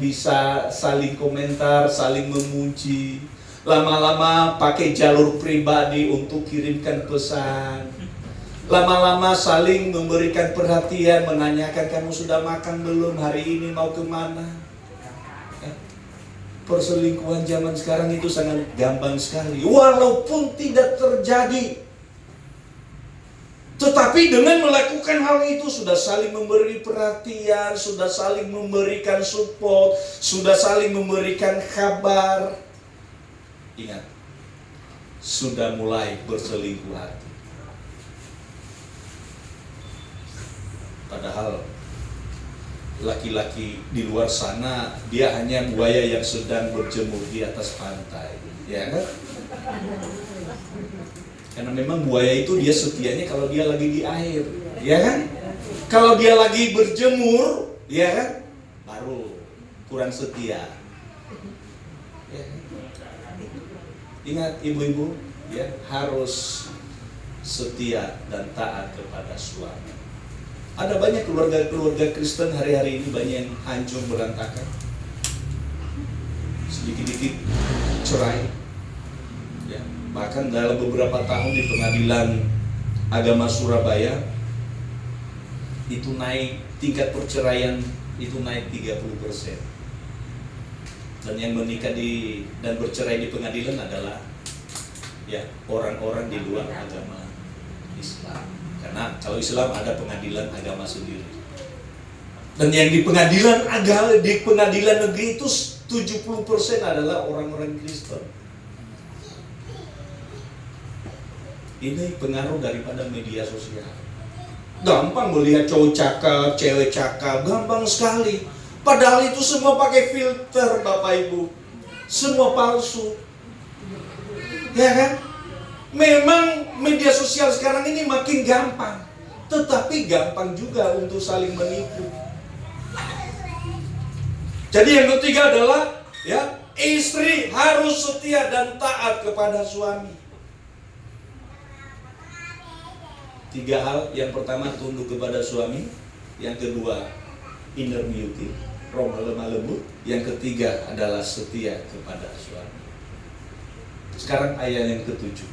bisa saling komentar, saling memuji. Lama-lama pakai jalur pribadi untuk kirimkan pesan. Lama-lama saling memberikan perhatian, menanyakan, "Kamu sudah makan belum? Hari ini mau kemana?" Perselingkuhan zaman sekarang itu sangat gampang sekali, walaupun tidak terjadi. Tetapi dengan melakukan hal itu sudah saling memberi perhatian, sudah saling memberikan support, sudah saling memberikan kabar. Ingat, sudah mulai berselingkuh hati. Padahal laki-laki di luar sana dia hanya buaya yang sedang berjemur di atas pantai, ya kan? Karena memang buaya itu dia setianya kalau dia lagi di air, ya kan? Kalau dia lagi berjemur, ya kan? Baru kurang setia. Ya. Ingat ibu-ibu, ya harus setia dan taat kepada suami. Ada banyak keluarga-keluarga Kristen hari-hari ini banyak yang hancur berantakan. Sedikit-sedikit cerai. Ya, bahkan dalam beberapa tahun di Pengadilan Agama Surabaya itu naik, tingkat perceraian itu naik 30%. Dan yang menikah dan bercerai di pengadilan adalah ya orang-orang di luar agama Islam. Karena kalau Islam ada pengadilan agama sendiri. Dan yang di pengadilan negeri itu 70% adalah orang-orang Kristen. Ini pengaruh daripada media sosial. Gampang melihat cowok cakep, cewek cakep, gampang sekali. Padahal itu semua pakai filter, Bapak Ibu. Semua palsu. Ya kan? Memang media sosial sekarang ini makin gampang, tetapi gampang juga untuk saling menipu. Jadi yang ketiga adalah ya, istri harus setia dan taat kepada suami. 3 hal. Yang pertama, tunduk kepada suami. Yang kedua, inner beauty, roh lemah lembut. Yang ketiga adalah setia kepada suami. Sekarang ayat yang ke-7.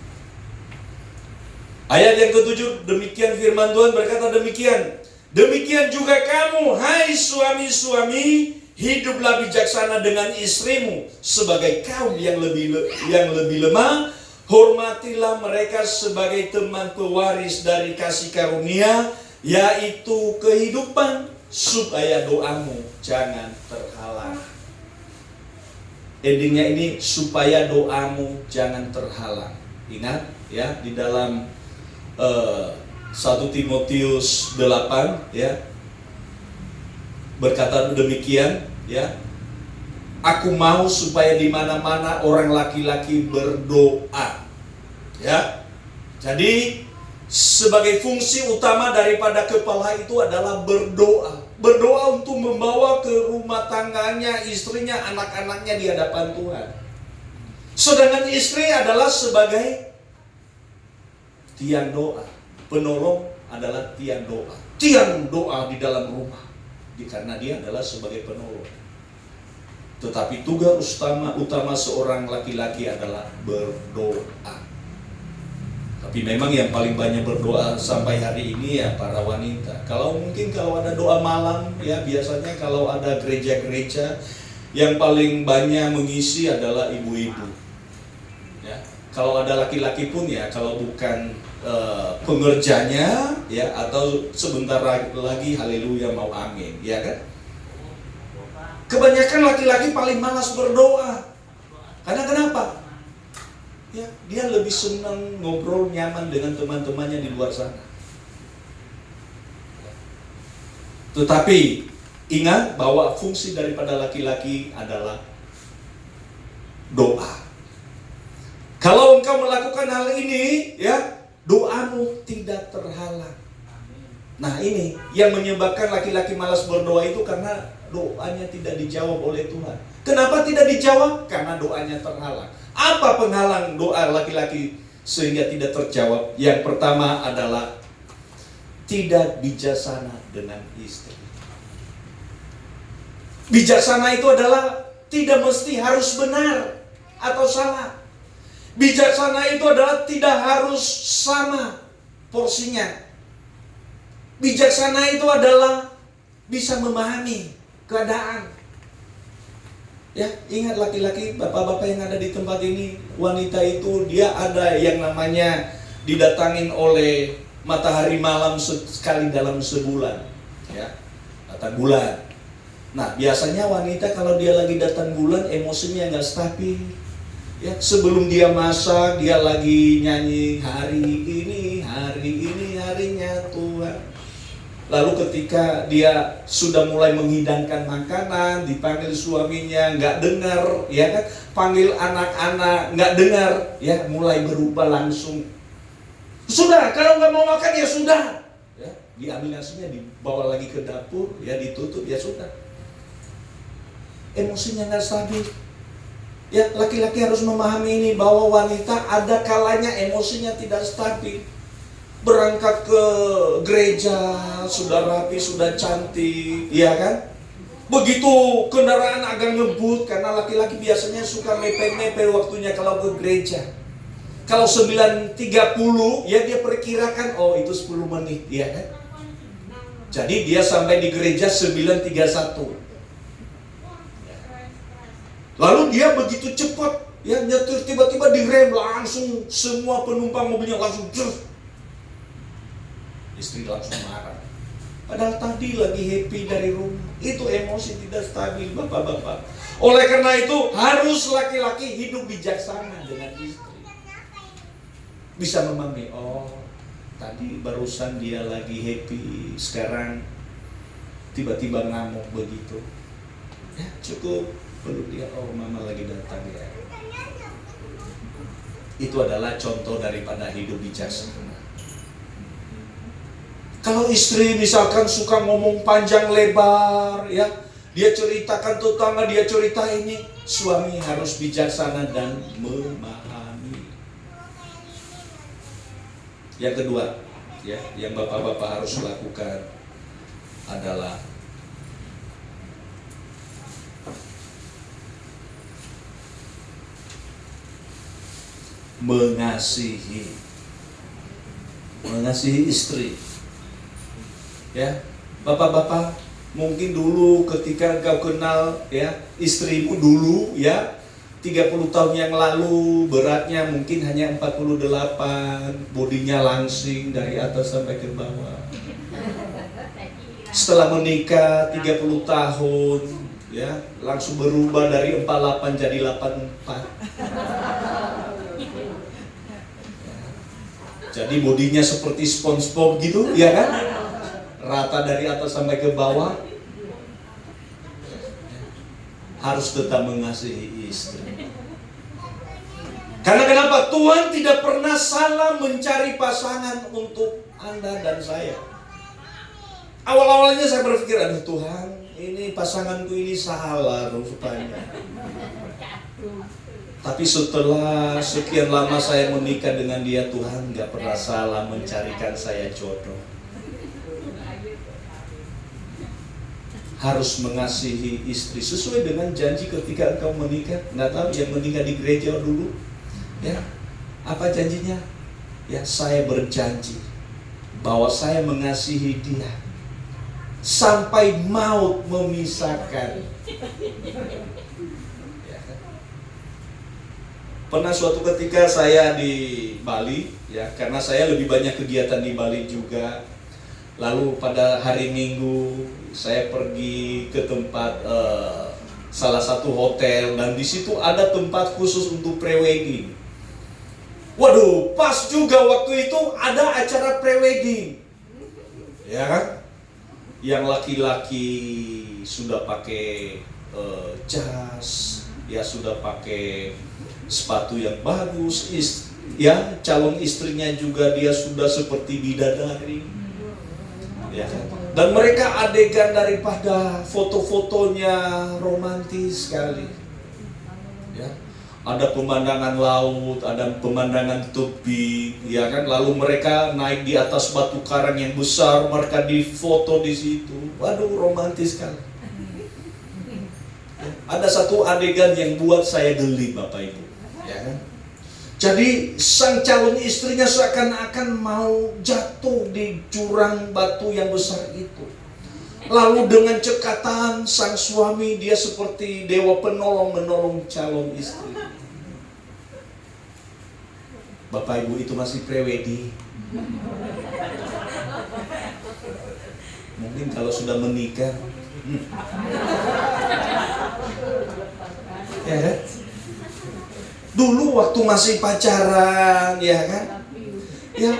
Ayat yang ke-7, demikian firman Tuhan berkata demikian. Demikian juga kamu, hai suami-suami, hiduplah bijaksana dengan istrimu sebagai kaum yang lebih lemah. Hormatilah mereka sebagai teman pewaris dari kasih karunia, yaitu kehidupan, supaya doamu jangan terhalang. Endingnya ini, supaya doamu jangan terhalang. Ingat ya, di dalam 1 Timotius 8 ya, berkata demikian ya, aku mau supaya di mana-mana orang laki-laki berdoa. Ya. Jadi sebagai fungsi utama daripada kepala itu adalah berdoa. Berdoa untuk membawa ke rumah tangganya, istrinya, anak-anaknya di hadapan Tuhan. Sedangkan istri adalah sebagai tiang doa. Penolong adalah tiang doa. Tiang doa di dalam rumah. Karena dia adalah sebagai penolong. Tetapi tugas utama seorang laki-laki adalah berdoa. Tapi memang yang paling banyak berdoa sampai hari ini ya para wanita. Kalau ada doa malam ya, biasanya kalau ada gereja-gereja yang paling banyak mengisi adalah ibu-ibu. Ya, kalau ada laki-laki pun ya, kalau bukan pengerjanya ya, atau sebentar lagi haleluya mau amin, ya kan? Kebanyakan laki-laki paling malas berdoa. Karena kenapa? Ya, dia lebih senang ngobrol nyaman dengan teman-temannya di luar sana. Tetapi ingat bahwa fungsi daripada laki-laki adalah doa. Kalau engkau melakukan hal ini, ya, doamu tidak terhalang. Nah, ini yang menyebabkan laki-laki malas berdoa itu karena doanya tidak dijawab oleh Tuhan. Kenapa tidak dijawab? Karena doanya terhalang. Apa penghalang doa laki-laki sehingga tidak terjawab? Yang pertama adalah tidak bijaksana dengan istri. Bijaksana itu adalah tidak mesti harus benar atau salah. Bijaksana itu adalah tidak harus sama porsinya. Bijaksana itu adalah bisa memahami keadaan. Ya, ingat laki-laki, bapak-bapak yang ada di tempat ini, wanita itu dia ada yang namanya didatangin oleh matahari malam sekali dalam sebulan. Ya, datang bulan. Nah, biasanya wanita kalau dia lagi datang bulan, emosinya nggak stabil. Ya, sebelum dia masak, dia lagi nyanyi hari ini harinya Tuhan. Lalu ketika dia sudah mulai menghidangkan makanan, dipanggil suaminya nggak dengar, ya kan? Panggil anak-anak nggak dengar, ya, mulai berubah langsung. Sudah, kalau nggak mau makan ya sudah. Ya, diambil nasinya, dibawa lagi ke dapur, ya ditutup, ya sudah. Emosinya nggak stabil. Ya, laki-laki harus memahami ini bahwa wanita ada kalanya emosinya tidak stabil. Berangkat ke gereja sudah rapi, sudah cantik, ya kan? Begitu kendaraan agak ngebut, karena laki-laki biasanya suka mepet-mepet waktunya kalau ke gereja. Kalau 9.30 ya dia perkirakan, oh itu 10 menit, ya kan? Jadi dia sampai di gereja 9.31. Lalu dia begitu cepat, ya nyetir, tiba-tiba direm, langsung semua penumpang mobilnya langsung Istri langsung marah. Padahal tadi lagi happy dari rumah. Itu emosi tidak stabil, bapak-bapak. Oleh karena itu harus laki-laki hidup bijaksana dengan istri. Bisa memahami, oh tadi barusan dia lagi happy, sekarang tiba-tiba ngamuk begitu. Ya cukup perlu dia, oh mama lagi datang ya. Itu adalah contoh daripada hidup bijaksana. Kalau istri misalkan suka ngomong panjang lebar, ya, dia ceritakan tetangga, dia cerita ini, suami harus bijaksana dan memahami. Yang kedua, ya, yang bapak-bapak harus lakukan adalah mengasihi istri. Ya, bapak-bapak, mungkin dulu ketika kau kenal ya istrimu dulu ya 30 tahun yang lalu beratnya mungkin hanya 48, bodinya langsing dari atas sampai ke bawah. Setelah menikah 30 tahun ya langsung berubah dari 48 jadi 84. Jadi bodinya seperti SpongeBob gitu, ya kan? Rata dari atas sampai ke bawah. Harus tetap mengasihi istri. Karena kenapa? Tuhan tidak pernah salah mencari pasangan untuk Anda dan saya. Awal-awalnya saya berpikir, aduh Tuhan, ini pasanganku ini salah rupanya. Tapi setelah sekian lama saya menikah dengan dia, Tuhan gak pernah salah mencarikan saya jodoh. Harus mengasihi istri sesuai dengan janji ketika engkau menikah. Nggak tahu yang menikah di gereja dulu, ya apa janjinya? Ya saya berjanji bahwa saya mengasihi dia sampai maut memisahkan. Ya, kan? Pernah suatu ketika saya di Bali, ya karena saya lebih banyak kegiatan di Bali juga. Lalu pada hari Minggu saya pergi ke tempat salah satu hotel dan di situ ada tempat khusus untuk pre-wedding. Waduh, pas juga waktu itu ada acara pre-wedding. Ya kan? Yang laki-laki sudah pakai jas, ya sudah pakai sepatu yang bagus, ya calon istrinya juga dia sudah seperti bidadari. Ya kan? Dan mereka adegan daripada foto-fotonya romantis sekali. Ya. Ada pemandangan laut, ada pemandangan tebing, ya kan? Lalu mereka naik di atas batu karang yang besar, mereka difoto di situ. Waduh, romantis sekali. Ya. Ada satu adegan yang buat saya geli, Bapak Ibu, ya kan? Jadi sang calon istrinya seakan-akan mau jatuh di jurang batu yang besar itu. Lalu dengan cekatan sang suami dia seperti dewa penolong menolong calon istri. Bapak Ibu itu masih pre-wedding. Mungkin kalau sudah menikah, ya kan? Dulu waktu masih pacaran, ya kan? Ya,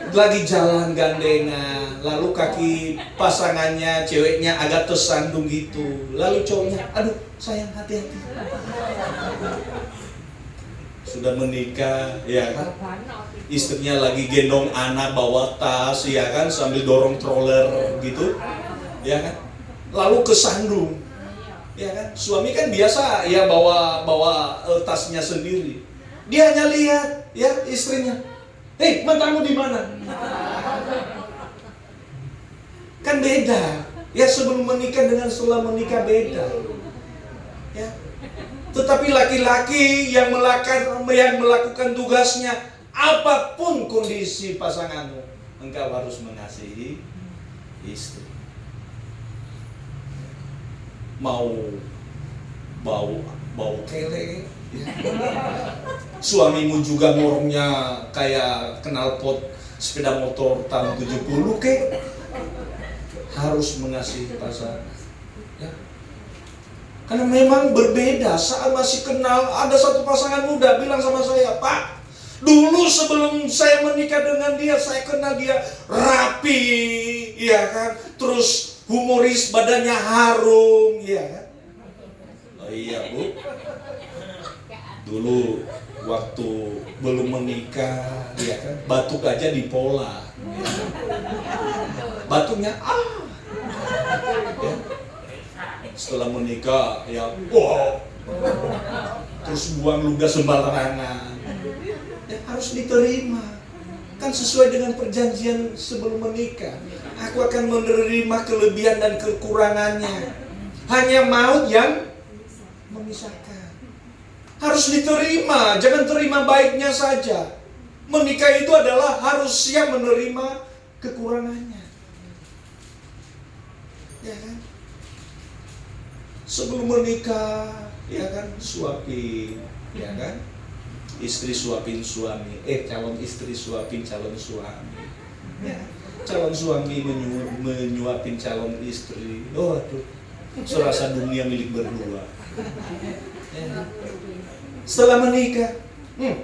lagi jalan gandengan, lalu kaki pasangannya, ceweknya agak tersandung gitu. Lalu cowoknya, aduh sayang hati-hati. Sudah menikah, ya kan? Istrinya lagi gendong anak bawa tas, ya kan? Sambil dorong stroller gitu, ya kan? Lalu kesandung. Ya kan? Suami kan biasa ya bawa tasnya sendiri. Dia hanya lihat ya istrinya. Hei, matamu di mana? Kan beda. Ya sebelum menikah dengan setelah menikah beda. Ya. Tetapi laki-laki yang melakukan tugasnya apapun kondisi pasanganmu, engkau harus mengasihi istri. Mau bau kele ya. Suamimu juga ngorongnya kayak knalpot sepeda motor tahun 70 kek, harus mengasihi pasangan. Ya. Karena memang berbeda. Saat masih kenal, ada satu pasangan muda bilang sama saya, "Pak, dulu sebelum saya menikah dengan dia, saya kenal dia rapi, ya kan? Terus humoris, badannya harum, ya kan?" Oh iya, Bu. Dulu waktu belum menikah, ya kan? Batuk aja dipola. Ya. Batuknya ya. Setelah menikah, ya wow, terus buang ludah sembarangan. Ya, harus diterima. Kan sesuai dengan perjanjian sebelum menikah. Aku akan menerima kelebihan dan kekurangannya. Hanya maut yang memisahkan. Harus diterima, jangan terima baiknya saja. Menikah itu adalah harus siap menerima kekurangannya. Ya kan? Sebelum menikah, ya kan, suapin, ya kan? Istri suapin suami, calon istri suapin calon suami. Ya. Calon suami menyuapin calon istri. Oh, aduh, serasa dunia milik berdua. Ya. Setelah menikah,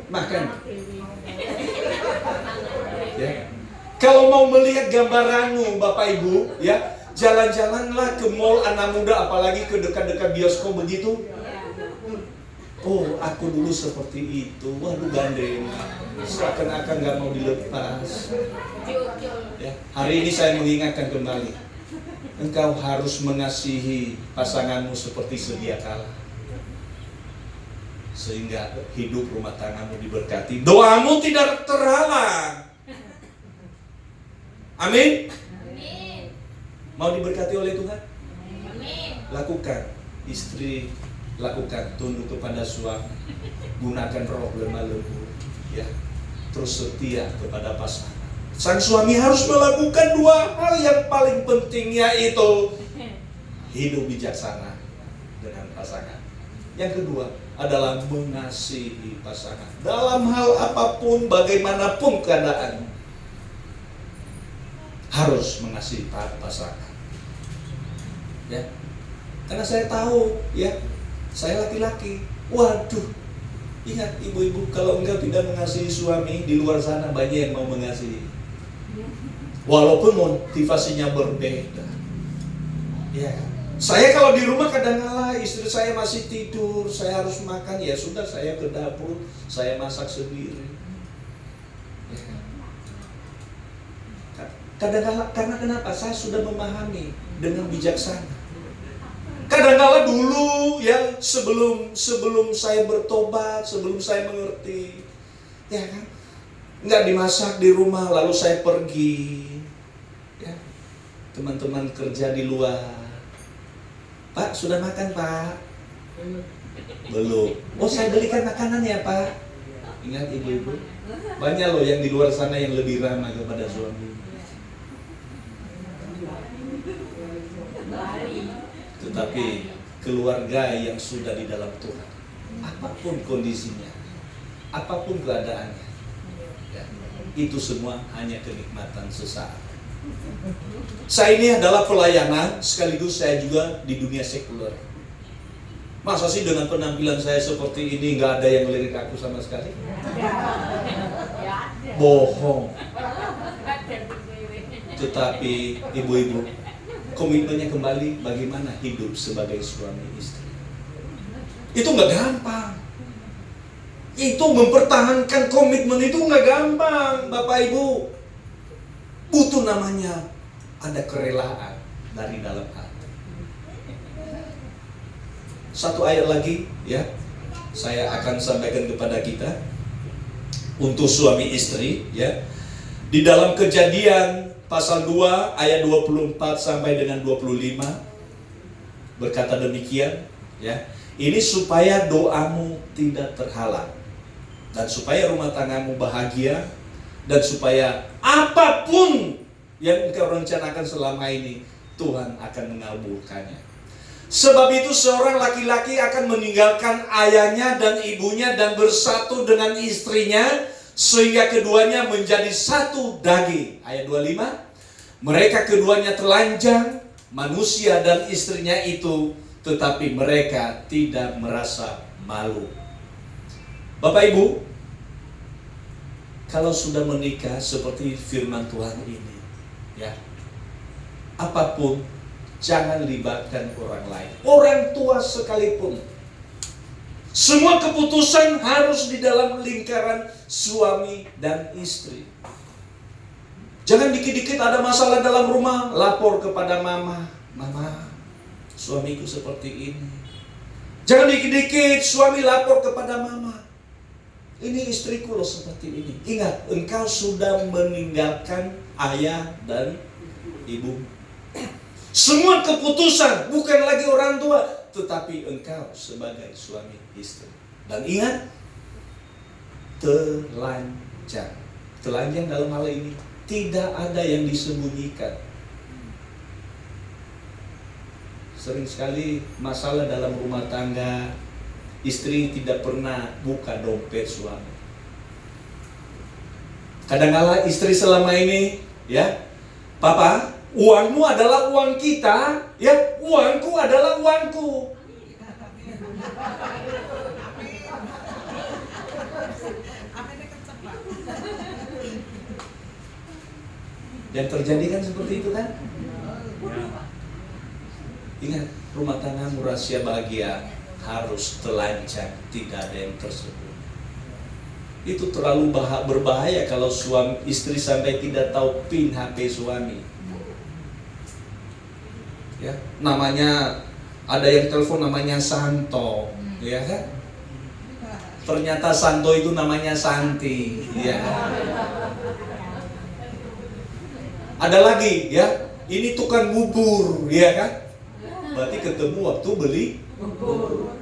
makan. Ya. Kalau mau melihat gambaranmu, Bapak Ibu, ya, jalan-jalanlah ke mall anak muda, apalagi ke dekat-dekat bioskop begitu. Oh, aku dulu seperti itu. Waduh, gandeng. Seakan-akan gak mau dilepas. Ya, hari ini saya mengingatkan kembali. Engkau harus mengasihi pasanganmu seperti sedia kala. Sehingga hidup rumah tanggamu diberkati. Doamu tidak terhalang. Amin. Mau diberkati oleh Tuhan? Lakukan. Istri, lakukan. Tunduk kepada suami. Gunakan roh lemah lembut, ya. Terus setia kepada pasangan. Sang suami harus melakukan dua hal yang paling penting, yaitu hidup bijaksana dengan pasangan. Yang kedua adalah mengasihi pasangan. Dalam hal apapun, bagaimanapun keadaan, harus mengasihi pasangan. Ya, karena saya tahu, ya, saya laki-laki. Waduh, ingat ibu-ibu, kalau enggak tidak mengasihi suami, di luar sana banyak yang mau mengasihi. Walaupun motivasinya berbeda. Ya, saya kalau di rumah kadang-kala istri saya masih tidur, saya harus makan, ya sudah, saya ke dapur, saya masak sendiri. Ya. Kadang-kala, karena kenapa? Saya sudah memahami dengan bijaksana. Kadang-kala dulu, ya, sebelum saya bertobat, sebelum saya mengerti, ya kan, nggak dimasak di rumah, lalu saya pergi, ya, teman-teman kerja di luar. Pak, sudah makan, Pak? Belum. Oh, saya belikan makanan ya, Pak. Ingat ibu-ibu, banyak loh yang di luar sana yang lebih ramah kepada suami. Tetapi keluarga yang sudah di dalam Tuhan, apapun kondisinya, apapun keadaannya, ya, itu semua hanya kenikmatan sesaat. Saya ini adalah pelayanan, sekaligus saya juga di dunia sekuler. Masa sih dengan penampilan saya seperti ini nggak ada yang melirik aku sama sekali? Bohong. Tetapi ibu-ibu, komitmennya kembali bagaimana hidup sebagai suami istri. Itu nggak gampang. Itu mempertahankan komitmen itu nggak gampang, Bapak Ibu. Butuh namanya ada kerelaan dari dalam hati. Satu ayat lagi, ya, saya akan sampaikan kepada kita untuk suami istri, ya. Di dalam Kejadian pasal 2 ayat 24 sampai dengan 25 berkata demikian, ya. Ini supaya doamu tidak terhalang dan supaya rumah tanggamu bahagia dan supaya apapun yang engkau rencanakan selama ini Tuhan akan mengabulkannya. Sebab itu seorang laki-laki akan meninggalkan ayahnya dan ibunya dan bersatu dengan istrinya, sehingga keduanya menjadi satu daging. Ayat 25, mereka keduanya telanjang, manusia dan istrinya itu, tetapi mereka tidak merasa malu. Bapak Ibu, kalau sudah menikah seperti firman Tuhan ini, ya, apapun jangan libatkan orang lain, orang tua sekalipun. Semua keputusan harus di dalam lingkaran suami dan istri. Jangan dikit-dikit ada masalah dalam rumah, lapor kepada mama. Mama, suamiku seperti ini. Jangan dikit-dikit suami lapor kepada mama. Ini istriku loh seperti ini. Ingat, engkau sudah meninggalkan ayah dan ibu. Semua keputusan bukan lagi orang tua, tetapi engkau sebagai suami istri. Dan ingat, telanjang. Telanjang dalam hal ini tidak ada yang disembunyikan. Sering sekali masalah dalam rumah tangga, istri tidak pernah buka dompet suami. Kadang-kala istri selama ini, ya, Papa, uangmu adalah uang kita, ya, uangku adalah uangku. Dan terjadi kan seperti itu kan? Ingat, rumah tanggamu rahasia bahagia harus telanjang, tidak ada yang tersembunyi. Itu terlalu berbahaya kalau suami istri sampai tidak tahu PIN HP suami. Ya, namanya ada yang telepon namanya Santo, ya kan? Ternyata Santo itu namanya Santi, ya. Ada lagi, ya, ini tukang bubur, ya kan? Berarti ketemu waktu beli bubur.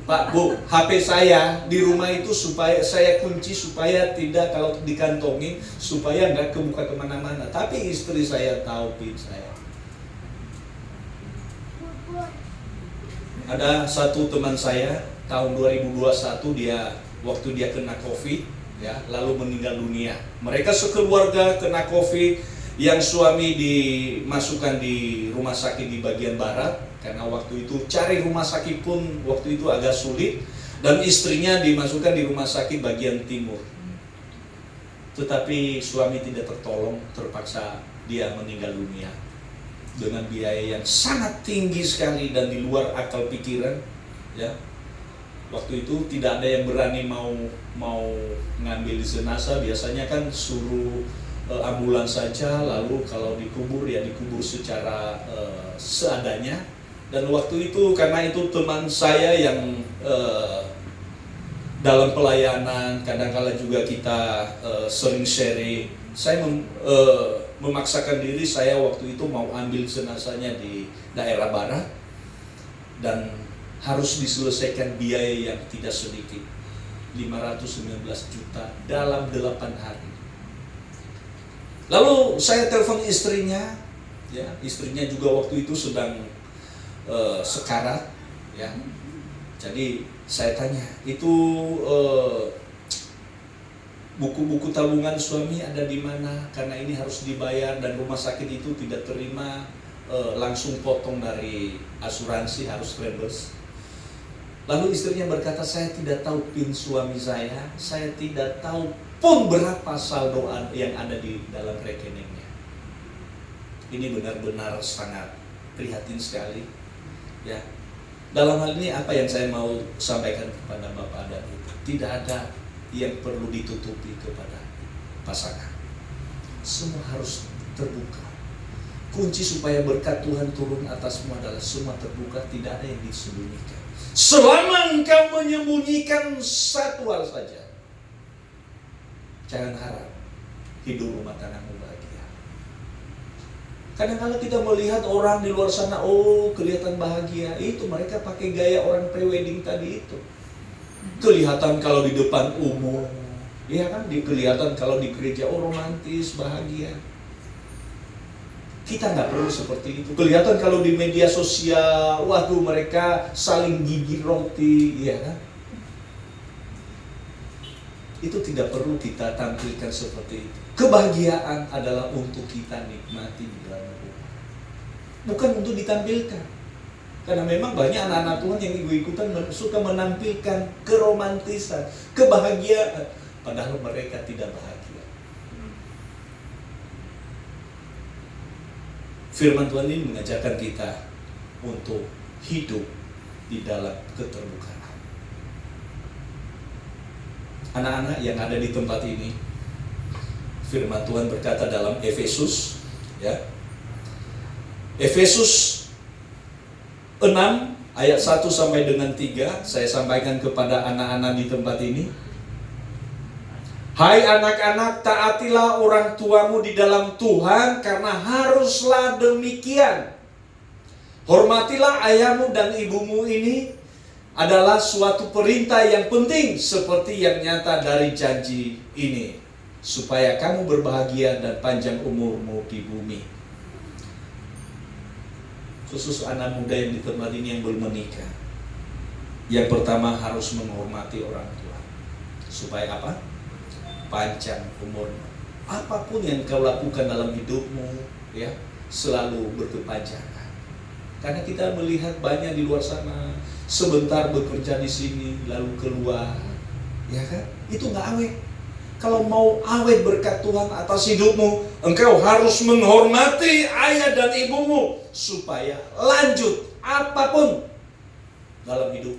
Pak, Bu, HP saya di rumah itu supaya saya kunci supaya tidak kalau dikantongin supaya nggak kebuka kemana-mana. Tapi istri saya tahu PIN saya. Ada satu teman saya tahun 2021 waktu dia kena COVID, ya, lalu meninggal dunia. Mereka sekeluarga kena COVID. Yang suami dimasukkan di rumah sakit di bagian barat, karena waktu itu cari rumah sakit pun waktu itu agak sulit, dan istrinya dimasukkan di rumah sakit bagian timur. Tetapi suami tidak tertolong, terpaksa dia meninggal dunia dengan biaya yang sangat tinggi sekali dan di luar akal pikiran, ya. Waktu itu tidak ada yang berani mau ngambil jenazah, biasanya kan suruh ambulans saja, lalu kalau dikubur ya dikubur secara seadanya. Dan waktu itu karena itu teman saya yang dalam pelayanan, kadang-kala juga kita sering sharing, saya memaksakan diri saya waktu itu mau ambil jenazahnya di daerah barat, dan harus diselesaikan biaya yang tidak sedikit, 519 juta dalam 8 hari. Lalu saya telepon istrinya, ya, istrinya juga waktu itu sedang sekarat, ya. Jadi saya tanya, itu buku-buku tabungan suami ada di mana? Karena ini harus dibayar dan rumah sakit itu tidak terima langsung potong dari asuransi, harus reimburse. Lalu istrinya berkata, saya tidak tahu PIN suami saya tidak tahu pun berapa saldo yang ada di dalam rekeningnya. Ini benar-benar sangat prihatin sekali, ya. Dalam hal ini apa yang saya mau sampaikan kepada Bapak dan Ibu, tidak ada yang perlu ditutupi kepada pasangan. Semua harus terbuka. Kunci supaya berkat Tuhan turun atasmu adalah semua terbuka, tidak ada yang disembunyikan. Selama engkau menyembunyikan satu hal saja, jangan harap hidup rumah tanggamu bahagia. Kadang-kadang kita melihat orang di luar sana, oh kelihatan bahagia, itu mereka pakai gaya orang pre-wedding tadi itu. Kelihatan kalau di depan umum, ya kan, kelihatan kalau di gereja, oh romantis, bahagia. Kita nggak perlu seperti itu. Kelihatan kalau di media sosial, waduh mereka saling gigit roti, ya kan. itu tidak perlu kita tampilkan seperti itu. Kebahagiaan adalah untuk kita nikmati di dalam rumah, bukan untuk ditampilkan. Karena memang banyak anak-anak Tuhan yang ikut-ikutan suka menampilkan keromantisan, kebahagiaan, padahal mereka tidak bahagia. Firman Tuhan ini mengajarkan kita untuk hidup di dalam keterbukaan. Anak-anak yang ada di tempat ini, firman Tuhan berkata dalam Efesus, ya, Efesus 6 ayat 1 sampai dengan 3, saya sampaikan kepada anak-anak di tempat ini. Hai anak-anak, taatilah orang tuamu di dalam Tuhan, karena haruslah demikian. Hormatilah ayahmu dan ibumu, ini adalah suatu perintah yang penting seperti yang nyata dari janji ini, supaya kamu berbahagia dan panjang umurmu di bumi. Khusus anak muda yang di tempat ini yang belum menikah, yang pertama harus menghormati orang tua. Supaya apa? Panjang umurmu. Apapun yang kau lakukan dalam hidupmu, ya, selalu berkepanjangan. Karena kita melihat banyak di luar sana, sebentar bekerja di sini, lalu keluar, ya kan? Itu nggak awet. Kalau mau awet berkat Tuhan atas hidupmu, engkau harus menghormati ayah dan ibumu, supaya lanjut apapun dalam hidup.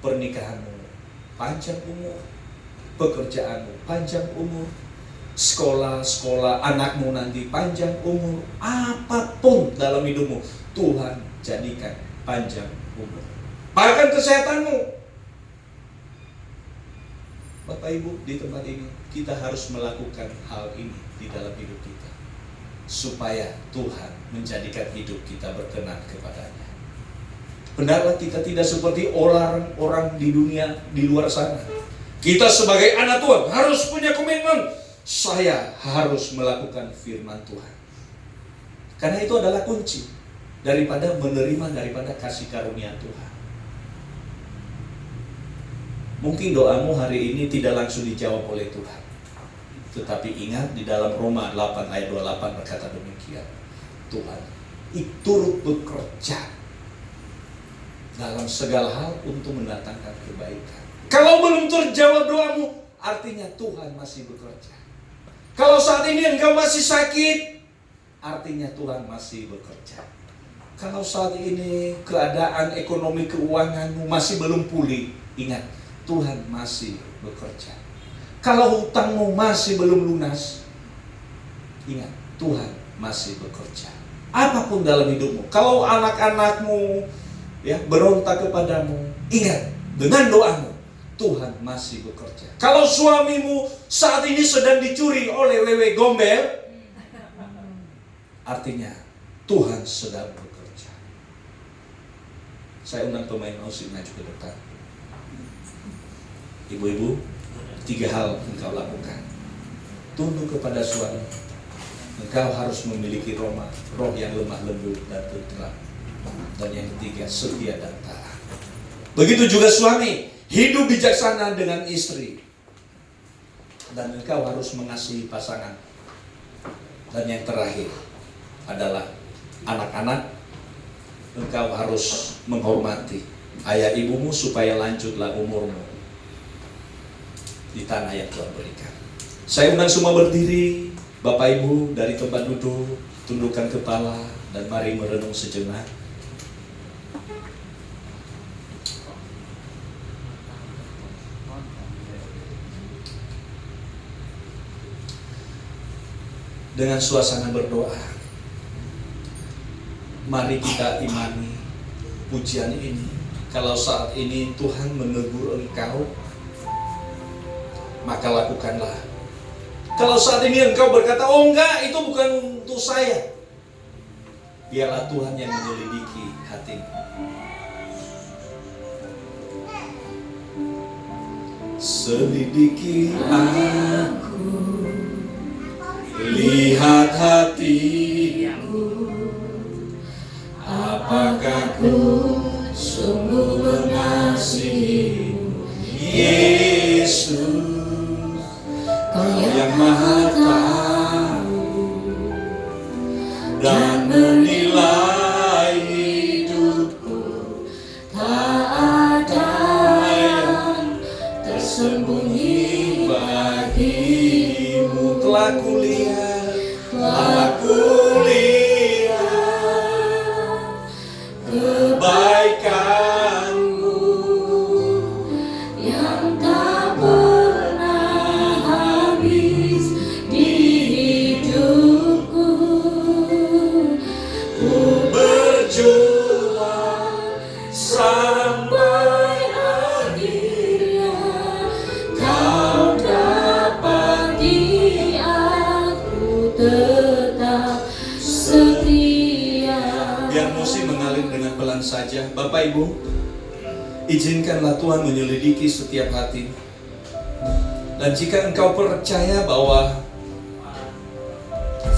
Pernikahanmu panjang umur, pekerjaanmu panjang umur, sekolah anakmu nanti panjang umur, apapun dalam hidupmu Tuhan jadikan panjang umur. Bahkan kesehatanmu. Bapak Ibu di tempat ini, kita harus melakukan hal ini di dalam hidup kita, supaya Tuhan menjadikan hidup kita berkenan kepadanya. Benarlah kita tidak seperti orang-orang di dunia di luar sana. Kita sebagai anak Tuhan harus punya komitmen. Saya harus melakukan firman Tuhan. Karena itu adalah kunci daripada menerima daripada kasih karunia Tuhan. Mungkin doamu hari ini tidak langsung dijawab oleh Tuhan. Tetapi ingat di dalam Roma 8 ayat 28 berkata demikian. Tuhan turut bekerja dalam segala hal untuk mendatangkan kebaikan. Kalau belum terjawab doamu, artinya Tuhan masih bekerja. Kalau saat ini engkau masih sakit, artinya Tuhan masih bekerja. Kalau saat ini keadaan ekonomi keuanganmu masih belum pulih, ingat, Tuhan masih bekerja. Kalau hutangmu masih belum lunas, ingat, Tuhan masih bekerja. Apapun dalam hidupmu, kalau anak-anakmu ya berontak kepadamu, ingat, dengan doamu Tuhan masih bekerja. Kalau suamimu saat ini sedang dicuri oleh wewe gombel, artinya Tuhan sedang bekerja. Saya undang pemain musik maju ke depan. Ibu-ibu, 3 hal engkau lakukan. Tunduk kepada suami. Engkau harus memiliki roh yang lemah lembut dan tenteram. Dan yang ketiga, setia dan taat. Begitu juga suami, hidup bijaksana dengan istri. Dan engkau harus mengasihi pasangan. Dan yang terakhir adalah anak-anak. Engkau harus menghormati ayah ibumu supaya lanjutlah umurmu di tanah yang Tuhan berikan. Saya undang semua berdiri, Bapak Ibu dari tempat duduk, tundukkan kepala dan mari merenung sejenak. Dengan suasana berdoa, mari kita imani pujian ini. Kalau saat ini Tuhan menegur engkau, maka lakukanlah. Kalau saat ini engkau berkata, oh enggak, itu bukan untuk saya, biarlah Tuhan yang menyelidiki hatimu. Selidiki aku, lihat hatiku, apakah ku sungguh mengasihimu, matamu dan menilai hidupku, tak ada yang tersembunyi bagimu. Telah kulihat kebaikanmu yang tak pernah habis di hidupku. Ku berjuang sampai Akhirnya kau dapati aku tetap setia. Biar musik mengalir dengan pelan saja. Bapak Ibu, izinkanlah Tuhan menyelidiki setiap hati. Dan jika engkau percaya bahwa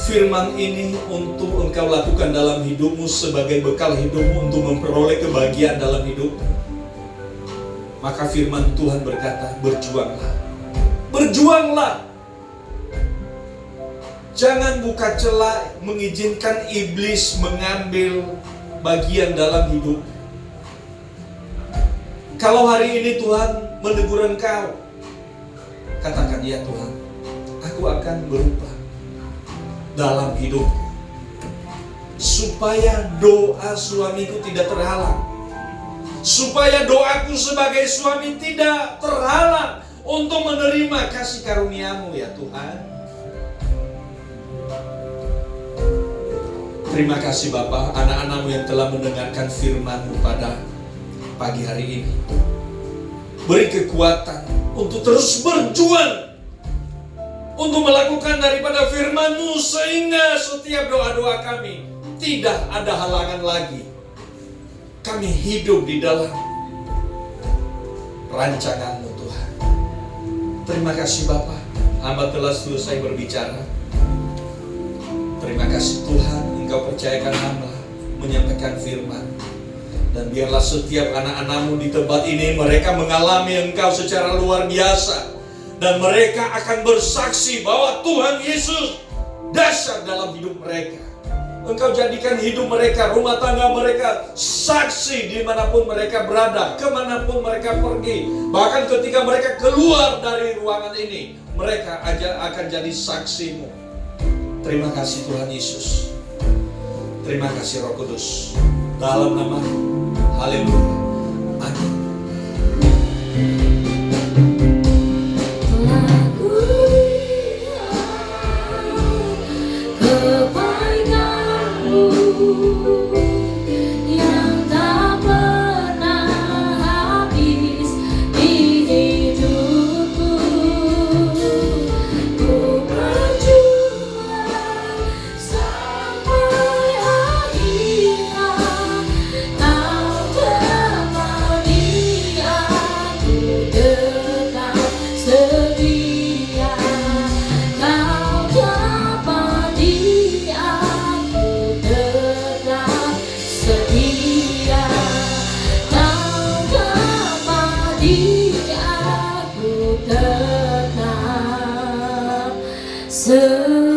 firman ini untuk engkau lakukan dalam hidupmu sebagai bekal hidupmu untuk memperoleh kebahagiaan dalam hidupmu, maka firman Tuhan berkata, berjuanglah. Berjuanglah. Jangan buka celah mengizinkan iblis mengambil bagian dalam hidup. Kalau hari ini Tuhan menegur engkau, katakan, ya Tuhan, aku akan berubah dalam hidup, supaya doa suamiku tidak terhalang, supaya doaku sebagai suami tidak terhalang untuk menerima kasih karunia-Mu ya Tuhan. Terima kasih Bapa, anak-anak-Mu yang telah mendengarkan firman-Mu pada pagi hari ini. Beri kekuatan untuk terus berjuang, untuk melakukan daripada firman-Mu, sehingga setiap doa-doa kami tidak ada halangan lagi. Kami hidup di dalam rancangan-Mu Tuhan. Terima kasih Bapa, hamba telah selesai berbicara. Terima kasih Tuhan, Engkau percayakan hamba menyampaikan firman. Dan biarlah setiap anak-anak-Mu di tempat ini, mereka mengalami Engkau secara luar biasa. Dan mereka akan bersaksi bahwa Tuhan Yesus dahsyat dalam hidup mereka. Engkau jadikan hidup mereka, rumah tangga mereka, saksi dimanapun mereka berada, kemanapun mereka pergi. Bahkan ketika mereka keluar dari ruangan ini, mereka akan jadi saksi-Mu. Terima kasih Tuhan Yesus. Terima kasih Roh Kudus. Dalam nama Haleluya. Amin. Yang tak pernah habis di hidupku. Ku berjuang sampai akhirnya kau temani aku tetap setia. Kau dapati aku tetap setia. Kau dapati aku tetap setia.